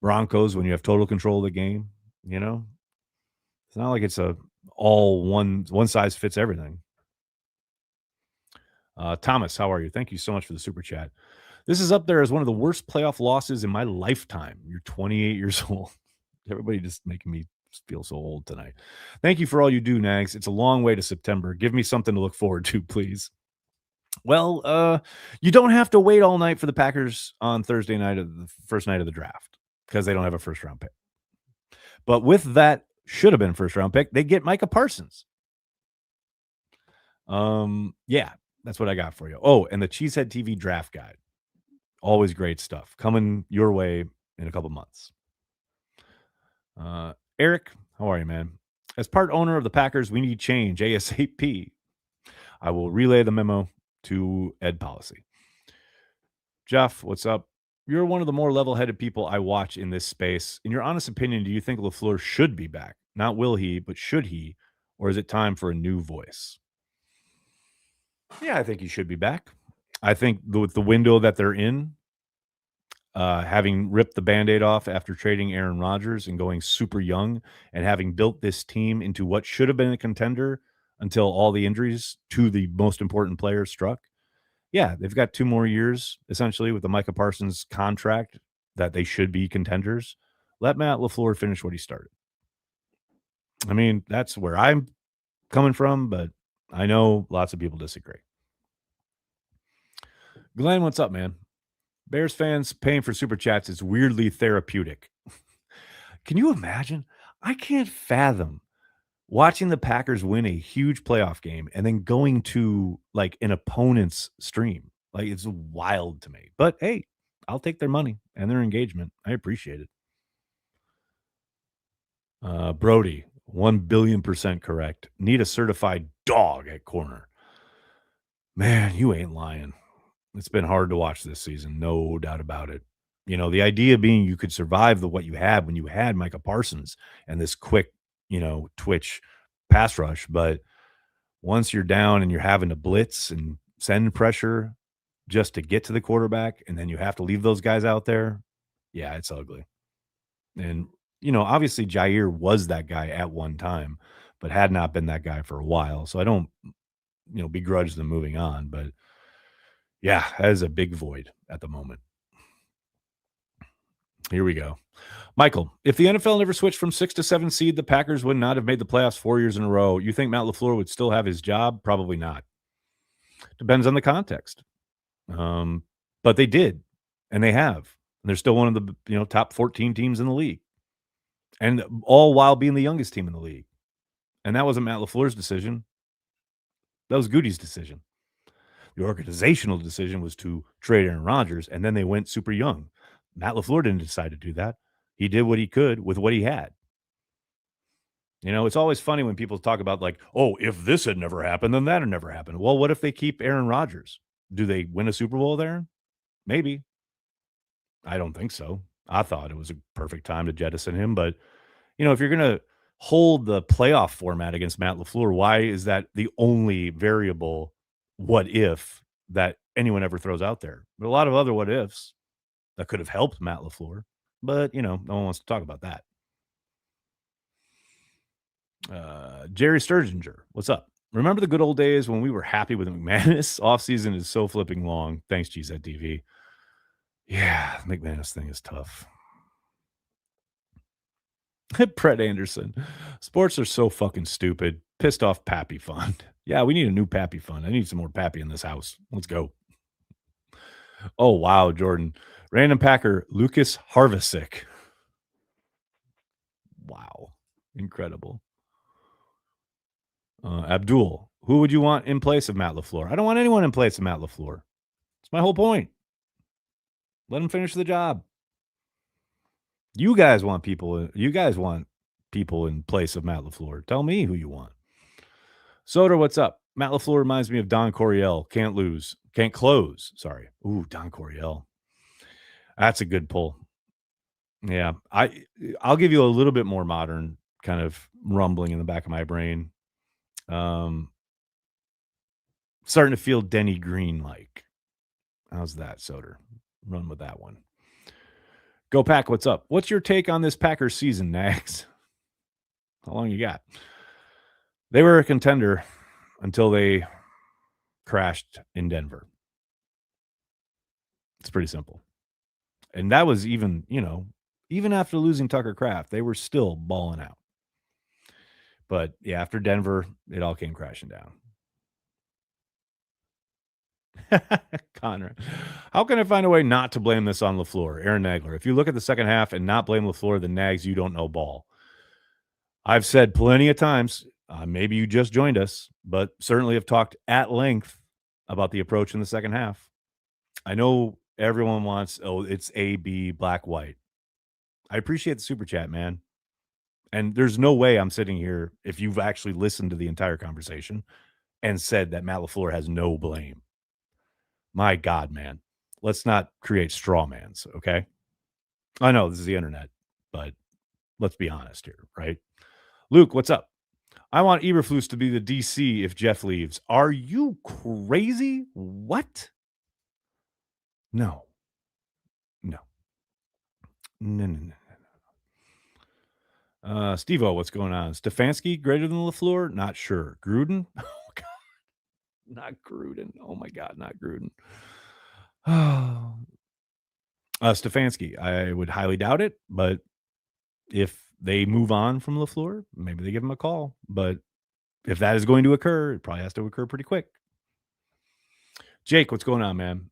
Broncos when you have total control of the game, it's not like it's all one size fits everything. Thomas, how are you? Thank you so much for the super chat. This is up there as one of the worst playoff losses in my lifetime. You're 28 years old. Everybody just making me feel so old tonight. Thank you for all you do, Nags. It's a long way to September. Give me something to look forward to, please. Well, you don't have to wait all night for the Packers on Thursday night of the first night of the draft because they don't have a first round pick. But with that should have been first round pick, they get Micah Parsons. Yeah, that's what I got for you. Oh, and the Cheesehead TV draft guide. Always great stuff coming your way in a couple months. Eric, how are you, man? As part owner of the Packers, we need change ASAP. I will relay the memo to Ed Policy. Jeff, what's up? You're one of the more level-headed people I watch in this space. In your honest opinion, do you think LaFleur should be back? Not will he, but should he? Or is it time for a new voice? Yeah, I think he should be back. I think with the window that they're in, having ripped the Band-Aid off after trading Aaron Rodgers and going super young and having built this team into what should have been a contender until all the injuries to the most important players struck. Yeah, they've got 2 more years, essentially, with the Micah Parsons contract that they should be contenders. Let Matt LaFleur finish what he started. I mean, that's where I'm coming from, but I know lots of people disagree. Glenn, what's up, man? Bears fans paying for super chats is weirdly therapeutic. Can you imagine? I can't fathom watching the Packers win a huge playoff game and then going to like an opponent's stream. Like it's wild to me. But hey, I'll take their money and their engagement. I appreciate it. Brody, 1,000,000,000% correct. Need a certified dog at corner. Man, you ain't lying. It's been hard to watch this season, no doubt about it. You know, the idea being you could survive the what you had when you had Micah Parsons and this quick, twitch pass rush, but once you're down and you're having to blitz and send pressure just to get to the quarterback, and then you have to leave those guys out there, yeah, it's ugly. And, obviously Jair was that guy at one time, but had not been that guy for a while. So I don't, begrudge them moving on. But yeah, that is a big void at the moment. Here we go. Michael, if the NFL never switched from 6 to 7 seed, the Packers would not have made the playoffs 4 years in a row. You think Matt LaFleur would still have his job? Probably not. Depends on the context. But they did, and they have. And they're still one of the, top 14 teams in the league. And all while being the youngest team in the league. And that wasn't Matt LaFleur's decision. That was Goody's decision. The organizational decision was to trade Aaron Rodgers, and then they went super young. Matt LaFleur didn't decide to do that. He did what he could with what he had. It's always funny when people talk about like, oh, if this had never happened, then that had never happened. Well, what if they keep Aaron Rodgers? Do they win a Super Bowl there? Maybe. I don't think so. I thought it was a perfect time to jettison him. But, if you're going to hold the playoff format against Matt LaFleur, why is that the only variable what if that anyone ever throws out there? But a lot of other what ifs that could have helped Matt LaFleur. But, no one wants to talk about that. Jerry Sturginger, what's up? Remember the good old days when we were happy with McManus? Offseason is so flipping long. Thanks, CHTV. Yeah, the McManus thing is tough. Brett Anderson. Sports are so fucking stupid. Pissed off Pappy Fund. Yeah, we need a new Pappy Fund. I need some more Pappy in this house. Let's go. Oh, wow, Jordan. Random Packer, Lucas Harvisick. Wow. Incredible. Abdul, who would you want in place of Matt LaFleur? I don't want anyone in place of Matt LaFleur. It's my whole point. Let him finish the job. You guys want people in place of Matt LaFleur. Tell me who you want. Soder, what's up? Matt LaFleur reminds me of Don Coryell. Can't close. Sorry. Ooh, Don Coryell. That's a good pull. Yeah. I'll give you a little bit more modern kind of rumbling in the back of my brain. Starting to feel Denny Green like. How's that, Soder? Run with that one. Go Pack, what's up? What's your take on this Packers season, Nags? How long you got? They were a contender until they crashed in Denver. It's pretty simple. And that was even, even after losing Tucker Kraft, they were still balling out. But yeah, after Denver, it all came crashing down. Connor, how can I find a way not to blame this on LaFleur? Aaron Nagler. If you look at the second half and not blame LaFleur, then Nags, you don't know ball. I've said plenty of times, maybe you just joined us, but certainly have talked at length about the approach in the second half. I know everyone wants, it's A, B, black, white. I appreciate the super chat, man. And there's no way I'm sitting here, if you've actually listened to the entire conversation, and said that Matt LaFleur has no blame. My God, man. Let's not create straw mans, okay? I know this is the internet, but let's be honest here, right? Luke, what's up? I want Eberflus to be the DC if Jeff leaves. Are you crazy? What? No. Steve-O, what's going on? Stefanski greater than LaFleur? Not sure. Gruden? Oh, God. Not Gruden. Oh, my God, not Gruden. Stefanski, I would highly doubt it, but if they move on from LaFleur, maybe they give him a call. But if that is going to occur, it probably has to occur pretty quick. Jake, what's going on, man?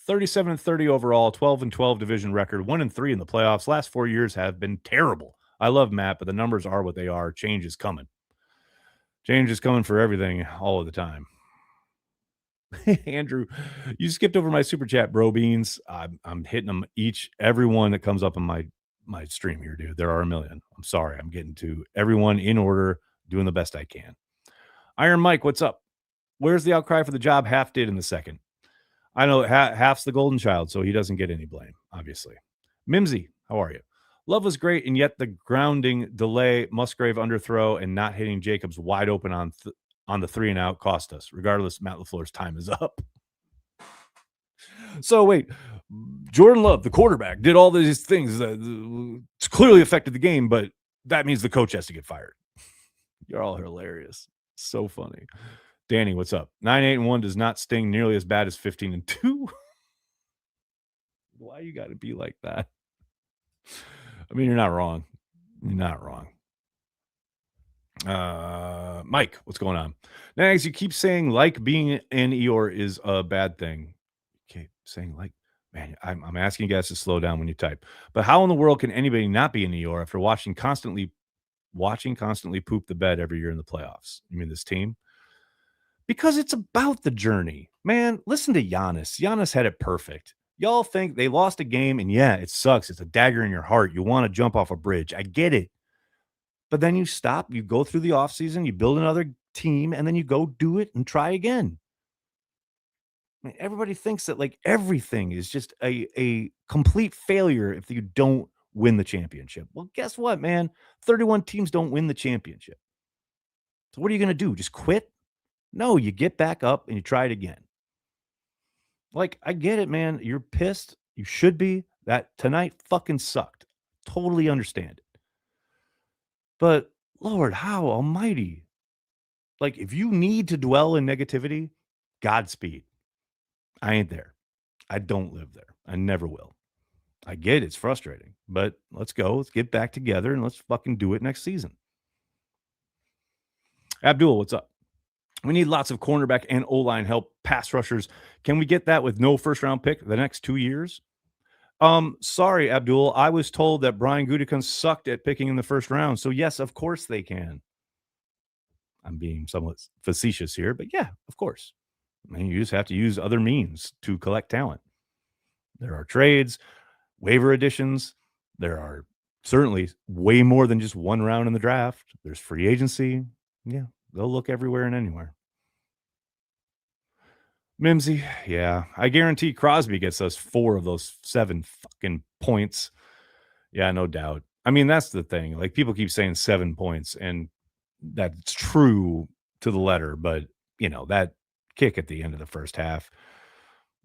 37-30 overall, 12-12 division record, 1-3 in the playoffs. Last 4 years have been terrible. I love Matt, but the numbers are what they are. Change is coming. Change is coming for everything all of the time. Andrew, you skipped over my super chat, bro beans. I'm hitting them every one that comes up on my stream here, dude. There are a million. I'm sorry. I'm getting to everyone in order, doing the best I can. Iron Mike, what's up? Where's the outcry for the job Half did in the second? I know Half's the golden child, so he doesn't get any blame, obviously. Mimsy, how are you? Love was great, and yet the grounding, delay, Musgrave underthrow, and not hitting Jacobs wide open on the 3 and out cost us. Regardless, Matt LaFleur's time is up. So wait, Jordan Love, the quarterback, did all these things that clearly affected the game, but that means the coach has to get fired. You're all hilarious. So funny. Danny, what's up? 9-8-1 does not sting nearly as bad as 15-2. Why you got to be like that? I mean, you're not wrong. You're not wrong. Mike, what's going on? Nags, you keep saying like being in Eeyore is a bad thing. Okay, saying like, man, I'm asking you guys to slow down when you type. But how in the world can anybody not be in Eeyore after watching constantly poop the bed every year in the playoffs? You mean this team? Because it's about the journey. Man, listen to Giannis. Giannis had it perfect. Y'all think they lost a game, and yeah, it sucks. It's a dagger in your heart. You want to jump off a bridge. I get it. But then you stop, you go through the offseason, you build another team, and then you go do it and try again. I mean, everybody thinks that like everything is just a complete failure if you don't win the championship. Well, guess what, man? 31 teams don't win the championship. So what are you going to do? Just quit? No, you get back up and you try it again. Like, I get it, man. You're pissed. You should be. That tonight fucking sucked. Totally understand it. But Lord, how almighty. Like, if you need to dwell in negativity, Godspeed. I ain't there. I don't live there. I never will. I get it's frustrating, but let's go. Let's get back together and let's fucking do it next season. Abdul, what's up? We need lots of cornerback and O-line help, pass rushers. Can we get that with no first-round pick the next 2 years? Sorry, Abdul. I was told that Brian Gutekunst sucked at picking in the first round. So, yes, of course they can. I'm being somewhat facetious here, but yeah, of course. I mean, you just have to use other means to collect talent. There are trades, waiver additions. There are certainly way more than just one round in the draft. There's free agency. Yeah, they'll look everywhere and anywhere. Mimsy, yeah. I guarantee Crosby gets us 4 of those 7 fucking points. Yeah, no doubt. I mean, that's the thing. Like, people keep saying 7 points, and that's true to the letter, but, you know, that kick at the end of the first half,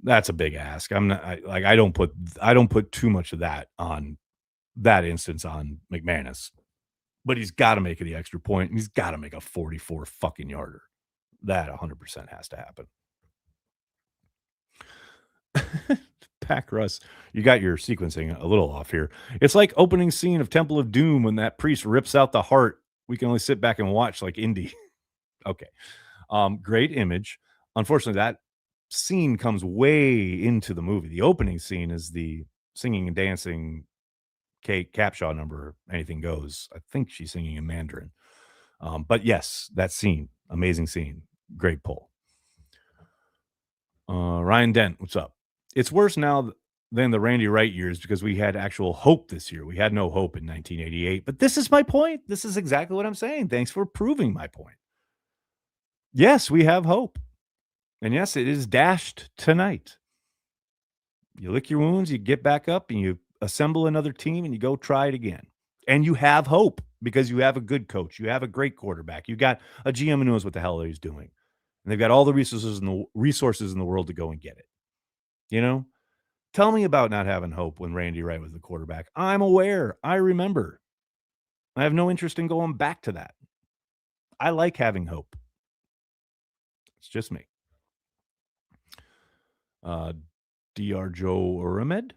that's a big ask. I don't put too much of that on that instance on McManus. But he's got to make the extra point, and he's got to make a 44 fucking yarder. That 100% has to happen. Pack Russ, you got your sequencing a little off here. It's like opening scene of Temple of Doom when that priest rips out the heart. We can only sit back and watch like Indy. Okay. Great image. Unfortunately, that scene comes way into the movie. The opening scene is the singing and dancing Kate Capshaw number, Anything Goes. I think she's singing in Mandarin. But yes, that scene, amazing scene. Great pull. Ryan Dent, what's up? It's worse now than the Randy Wright years because we had actual hope this year. We had no hope in 1988. But this is my point. This is exactly what I'm saying. Thanks for proving my point. Yes, we have hope. And yes, it is dashed tonight. You lick your wounds, you get back up, and you assemble another team, and you go try it again. And you have hope because you have a good coach. You have a great quarterback. You got a GM who knows what the hell he's doing. And they've got all the resources in the world to go and get it. You know? Tell me about not having hope when Randy Wright was the quarterback. I'm aware. I remember. I have no interest in going back to that. I like having hope. It's just me. Dr. Joe Uramed.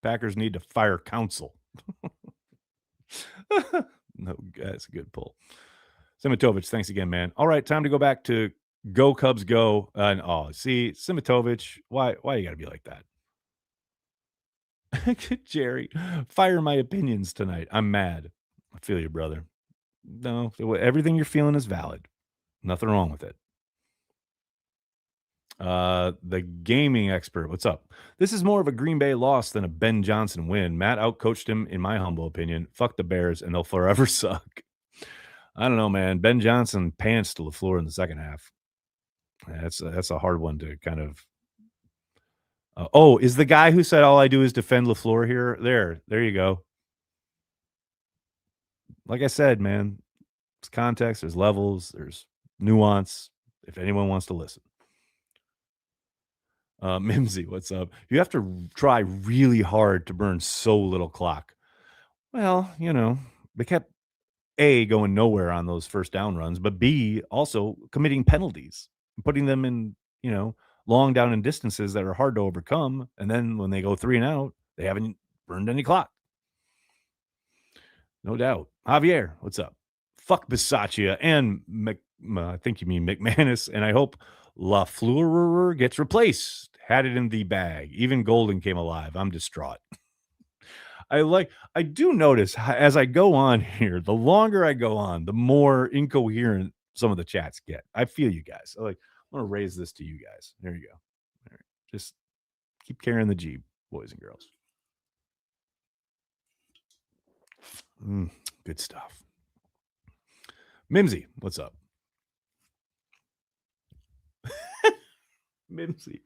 Packers need to fire counsel. No, that's a good pull. Simitovich, thanks again, man. All right, time to go back to Go Cubs Go. And see, Simitovich, why you gotta be like that? Jerry, fire my opinions tonight. I'm mad. I feel you, brother. No, everything you're feeling is valid. Nothing wrong with it. The gaming expert, what's up? This is more of a Green Bay loss than a Ben Johnson win. Matt outcoached him, in my humble opinion. Fuck the Bears, and they'll forever suck. I don't know, man. Ben Johnson pantsed LaFleur in the second half. That's a hard one to kind of. Is the guy who said all I do is defend LaFleur here? There you go. Like I said, man, there's context, there's levels, there's nuance. If anyone wants to listen. Mimsy, what's up? You have to try really hard to burn so little clock. Well, they kept A, going nowhere on those first down runs, but B, also committing penalties, putting them in, long down and distances that are hard to overcome. And then when they go 3 and out, they haven't burned any clock. No doubt. Javier, what's up? Fuck Bisaccia and I think you mean McManus, and I hope LaFleur gets replaced. Had it in the bag. Even Golden came alive. I'm distraught. I do notice as I go on here, the longer I go on, the more incoherent some of the chats get. I feel you guys. I want to raise this to you guys. There you go. All right. Just keep carrying the Jeep, boys and girls. Good stuff. Mimsy, what's up? Mimsy.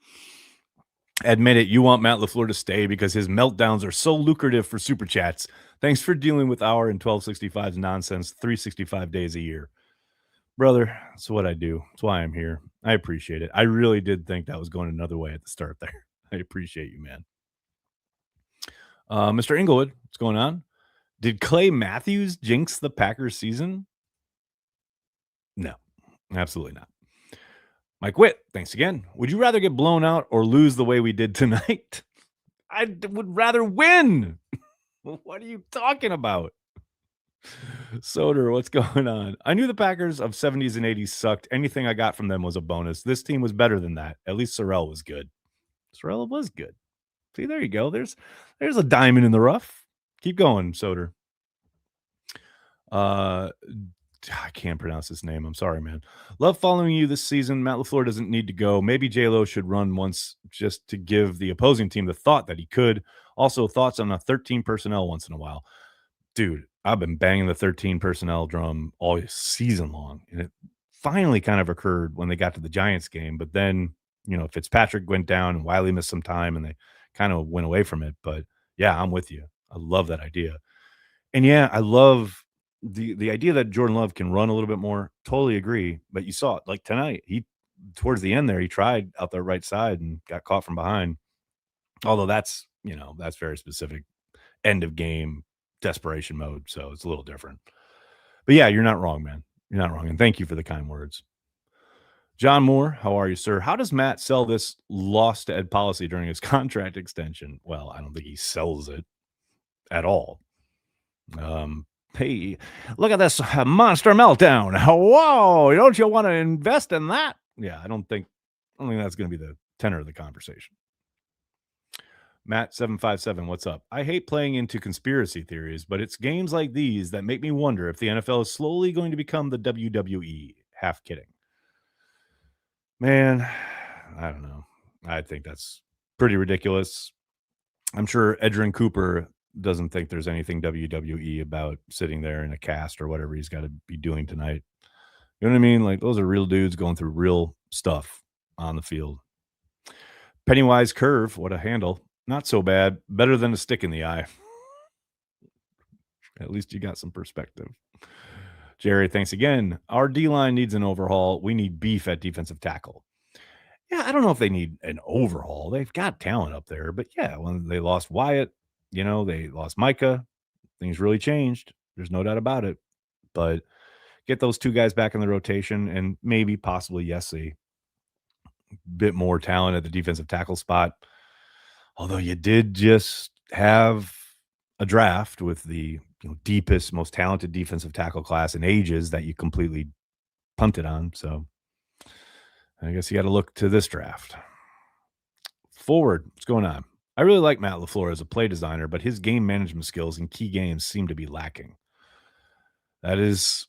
Admit it, you want Matt LaFleur to stay because his meltdowns are so lucrative for super chats. Thanks for dealing with our and 1265's nonsense 365 days a year. Brother, that's what I do. That's why I'm here. I appreciate it. I really did think that was going another way at the start there. I appreciate you, man. Mr. Inglewood, what's going on? Did Clay Matthews jinx the Packers season? No, absolutely not. Mike Witt, thanks again. Would you rather get blown out or lose the way we did tonight? I would rather win. What are you talking about? Soder, what's going on? I knew the Packers of 70s and 80s sucked. Anything I got from them was a bonus. This team was better than that. At least Sorrell was good. Sorrell was good. See, there you go. There's a diamond in the rough. Keep going, Soder. I can't pronounce his name. I'm sorry, man. Love following you this season. Matt LaFleur doesn't need to go. Maybe J-Lo should run once just to give the opposing team the thought that he could. Also, thoughts on a 13 personnel once in a while. Dude, I've been banging the 13 personnel drum all season long. And it finally kind of occurred when they got to the Giants game. But then, Fitzpatrick went down and Wiley missed some time and they kind of went away from it. But yeah, I'm with you. I love that idea. And yeah, I love the idea that Jordan Love can run a little bit more. Totally agree. But you saw it like tonight. He towards the end there, he tried out the right side and got caught from behind. Although that's very specific end of game desperation mode. So it's a little different. But yeah, you're not wrong, man. You're not wrong. And thank you for the kind words. John Moore, how are you, sir? How does Matt sell this loss to Ed policy during his contract extension? Well, I don't think he sells it at all. Hey, look at this monster meltdown. Whoa, don't you want to invest in that? Yeah, I don't think that's going to be the tenor of the conversation. Matt 757, what's up? I hate playing into conspiracy theories, but it's games like these that make me wonder if the NFL is slowly going to become the WWE. Half kidding. Man, I don't know. I think that's pretty ridiculous. I'm sure Edrin Cooper doesn't think there's anything WWE about sitting there in a cast or whatever he's got to be doing tonight. You know what I mean? Like, those are real dudes going through real stuff on the field. Pennywise Curve, what a handle. Not so bad. Better than a stick in the eye. At least you got some perspective. Jerry, thanks again. Our D-line needs an overhaul. We need beef at defensive tackle. Yeah, I don't know if they need an overhaul. They've got talent up there. But yeah, when they lost Wyatt, they lost Micah. Things really changed. There's no doubt about it. But get those two guys back in the rotation and maybe possibly, yes, a bit more talent at the defensive tackle spot. Although you did just have a draft with the deepest, most talented defensive tackle class in ages that you completely punted on. So I guess you got to look to this draft. Forward, what's going on? I really like Matt LaFleur as a play designer, but his game management skills in key games seem to be lacking. That is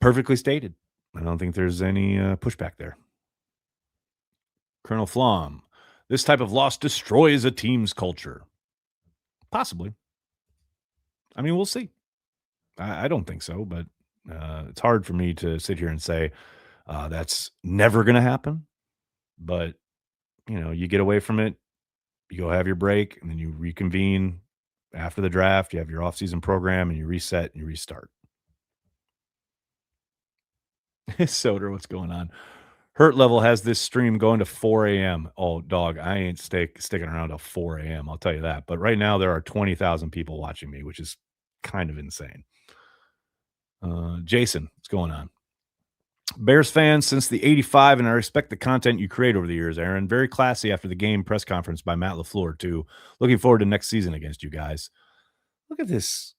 perfectly stated. I don't think there's any pushback there. Colonel Flom, this type of loss destroys a team's culture. Possibly. I mean, we'll see. I don't think so, but it's hard for me to sit here and say that's never going to happen. But, you get away from it, you go have your break, and then you reconvene after the draft. You have your offseason program, and you reset and you restart. Soder, what's going on? Hurt level has this stream going to 4 a.m. Oh, dog, I ain't sticking around till 4 a.m. I'll tell you that. But right now there are 20,000 people watching me, which is kind of insane. Jason, what's going on? Bears fans since the 85, and I respect the content you create over the years, Aaron. Very classy after the game press conference by Matt LaFleur, too. Looking forward to next season against you guys. Look at this.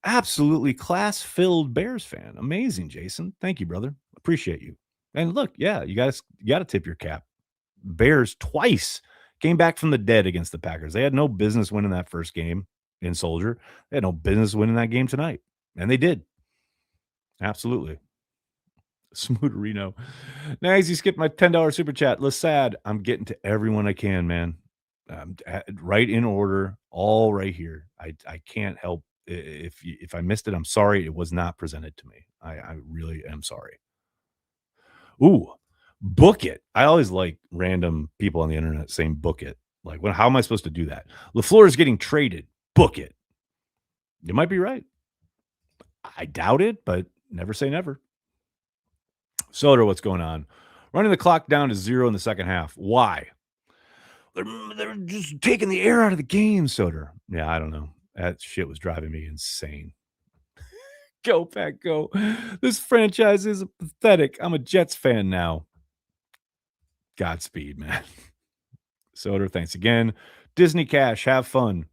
Absolutely class-filled Bears fan. Amazing, Jason. Thank you, brother. Appreciate you. And look, yeah, you got to tip your cap. Bears twice came back from the dead against the Packers. They had no business winning that first game in Soldier. They had no business winning that game tonight, and they did. Absolutely. Smooterino. Nice, you skipped my $10 super chat. Lasad, I'm getting to everyone I can, man. Right in order, all right here. I can't help if I missed it. I'm sorry. It was not presented to me. I really am sorry. Ooh, book it. I always like random people on the internet saying book it. Like, how am I supposed to do that? LaFleur is getting traded. Book it. You might be right. I doubt it, but never say never. Soder, what's going on? Running the clock down to 0 in the second half. Why? They're just taking the air out of the game, Soder. Yeah, I don't know. That shit was driving me insane. Go, Pack, go. This franchise is pathetic. I'm a Jets fan now. Godspeed, man. Soder, thanks again. Disney Cash, have fun.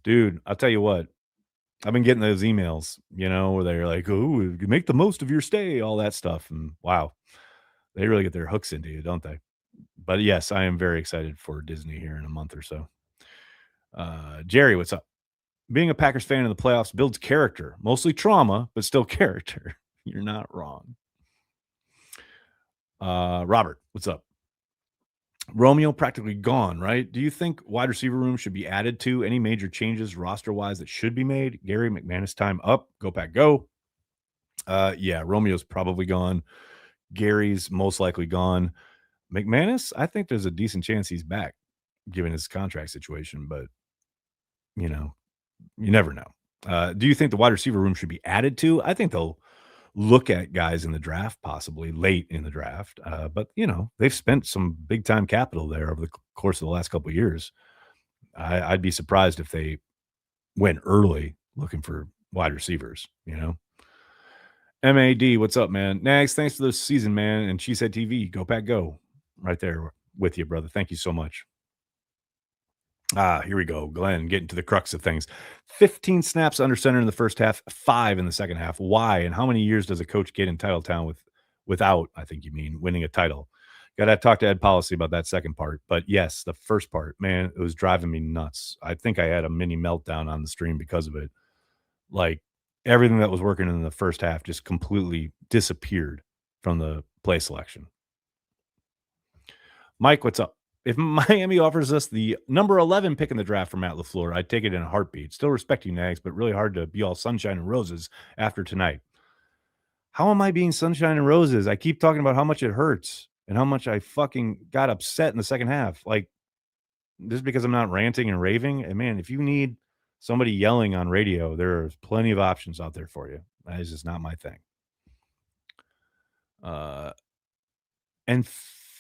Dude, I'll tell you what. I've been getting those emails, where they're like, oh, make the most of your stay, all that stuff. And wow, they really get their hooks into you, don't they? But yes, I am very excited for Disney here in a month or so. Jerry, what's up? Being a Packers fan in the playoffs builds character, mostly trauma, but still character. You're not wrong. Robert, what's up? Romeo practically gone, right? Do you think wide receiver room should be added to? Any major changes roster-wise that should be made? Gary McManus time up. Go Pack, go. Yeah, Romeo's probably gone. Gary's most likely gone. McManus, I think there's a decent chance he's back, given his contract situation, but, you never know. Do you think the wide receiver room should be added to? I think they'll look at guys in the draft, possibly late in the draft. But, they've spent some big-time capital there over the course of the last couple of years. I'd be surprised if they went early looking for wide receivers, MAD, what's up, man? Nags, thanks for the season, man. And She Said TV, go Pack, go. Right there with you, brother. Thank you so much. Here we go. Glenn, getting to the crux of things. 15 snaps under center in the first half, 5 in the second half. Why? And how many years does a coach get in Titletown without, I think you mean, winning a title? Got to talk to Ed Policy about that second part. But yes, the first part, man, it was driving me nuts. I think I had a mini meltdown on the stream because of it. Like, everything that was working in the first half just completely disappeared from the play selection. Mike, what's up? If Miami offers us the number 11 pick in the draft for Matt LaFleur, I'd take it in a heartbeat. Still respect you, Nags, but really hard to be all sunshine and roses after tonight. How am I being sunshine and roses? I keep talking about how much it hurts and how much I fucking got upset in the second half. Like, just because I'm not ranting and raving. And man, if you need somebody yelling on radio, there's plenty of options out there for you. That is just not my thing. And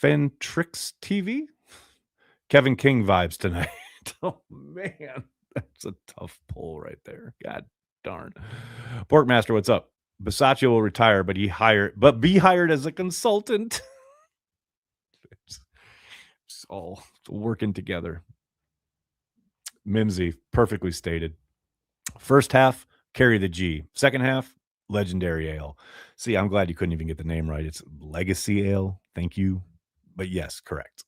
Fentrix TV? Kevin King vibes tonight. Oh, man. That's a tough pull right there. God darn. Porkmaster, what's up? Bisaccia will retire, but be hired as a consultant. It's all working together. Mimsy, perfectly stated. First half, carry the G. Second half, Legendary ale. See, I'm glad you couldn't even get the name right. It's Legacy Ale. Thank you. But yes, correct.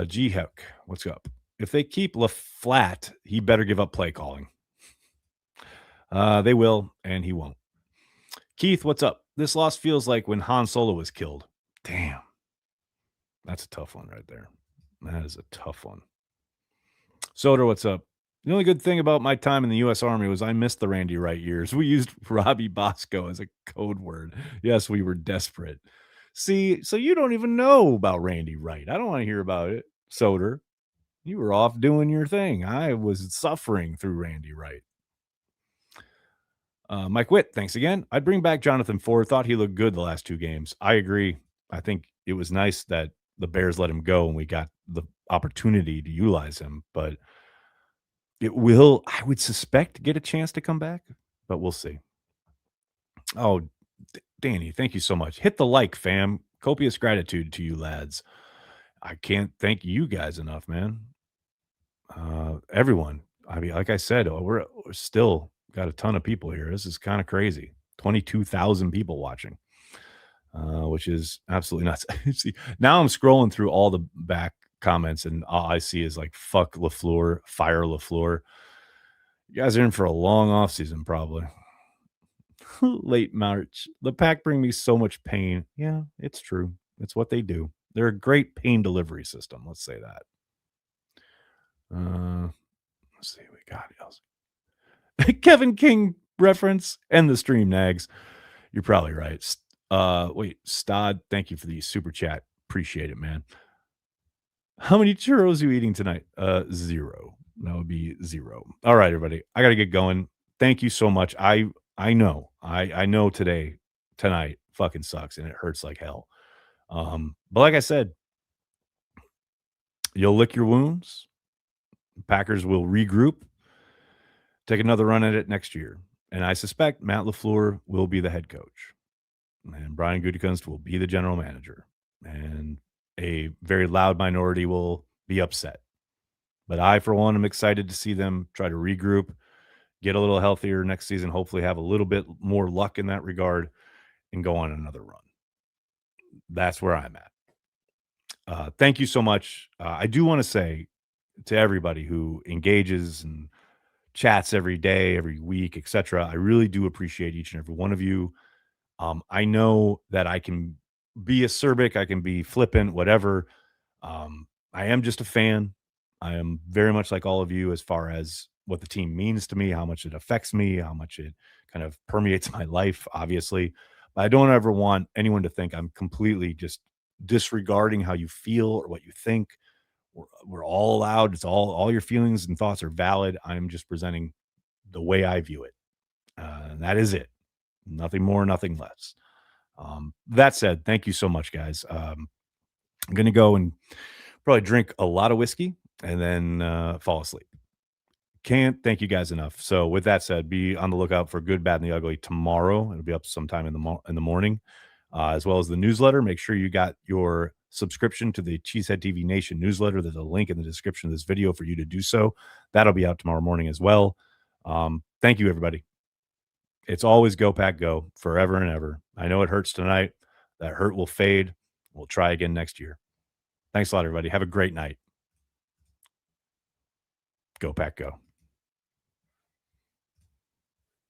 G Heck, what's up? If they keep LaFlat, he better give up play calling. They will, and he won't. Keith, what's up? This loss feels like when Han Solo was killed. Damn. That's a tough one right there. That is a tough one. Soder, what's up? The only good thing about my time in the U.S. Army was I missed the Randy Wright years. We used Robbie Bosco as a code word. Yes, we were desperate. See, so you don't even know about Randy Wright. I don't want to hear about it, Soder. You were off doing your thing. I was suffering through Randy Wright. Mike Witt, thanks again. I'd bring back Jonathan Ford. Thought he looked good the last 2 games. I agree. I think it was nice that the Bears let him go and we got the opportunity to utilize him, but it will, I would suspect, get a chance to come back, but we'll see. Oh, Danny, thank you so much. Hit the like, fam. Copious gratitude to you lads. I can't thank you guys enough, man. Everyone. I mean, like I said, we're still got a ton of people here. This is kind of crazy. 22,000 people watching, which is absolutely nuts. See, now I'm scrolling through all the back comments, and all I see is like, fuck LaFleur, fire LaFleur. You guys are in for a long offseason, probably. Late March. The Pack bring me so much pain. Yeah, it's true. It's what they do. They're a great pain delivery system. Let's say that. Let's see what we got else. Kevin King reference and the stream nags. You're probably right. Wait, Stod, thank you for the super chat. Appreciate it, man. How many churros are you eating tonight? 0. That would be 0. All right, everybody. I gotta get going. Thank you so much. I know. I know tonight fucking sucks and it hurts like hell. But like I said, you'll lick your wounds. Packers will regroup, take another run at it next year. And I suspect Matt LaFleur will be the head coach. And Brian Gutekunst will be the general manager. And a very loud minority will be upset. But I, for one, am excited to see them try to regroup, get a little healthier next season, hopefully have a little bit more luck in that regard, and go on another run. That's where I'm at. Thank you so much. I do want to say to everybody who engages and chats every day, every week, etc., I really do appreciate each and every one of you. I know that I can be acerbic, I can be flippant, whatever. I am just a fan. I am very much like all of you as far as what the team means to me, how much it affects me, how much it kind of permeates my life, obviously. But I don't ever want anyone to think I'm completely just disregarding how you feel or what you think. We're all allowed. It's all your feelings and thoughts are valid. I'm just presenting the way I view it. And that is it. Nothing more, nothing less. That said, thank you so much, guys. I'm going to go and probably drink a lot of whiskey and then fall asleep. Can't thank you guys enough. So with that said, be on the lookout for Good, Bad, and the Ugly tomorrow. It'll be up sometime in the morning, as well as the newsletter. Make sure you got your subscription to the Cheesehead TV Nation newsletter. There's a link in the description of this video for you to do so. That'll be out tomorrow morning as well. Thank you, everybody. It's always go pack go forever and ever. I know it hurts tonight. That hurt will fade. We'll try again next year. Thanks a lot, everybody. Have a great night. Go pack go.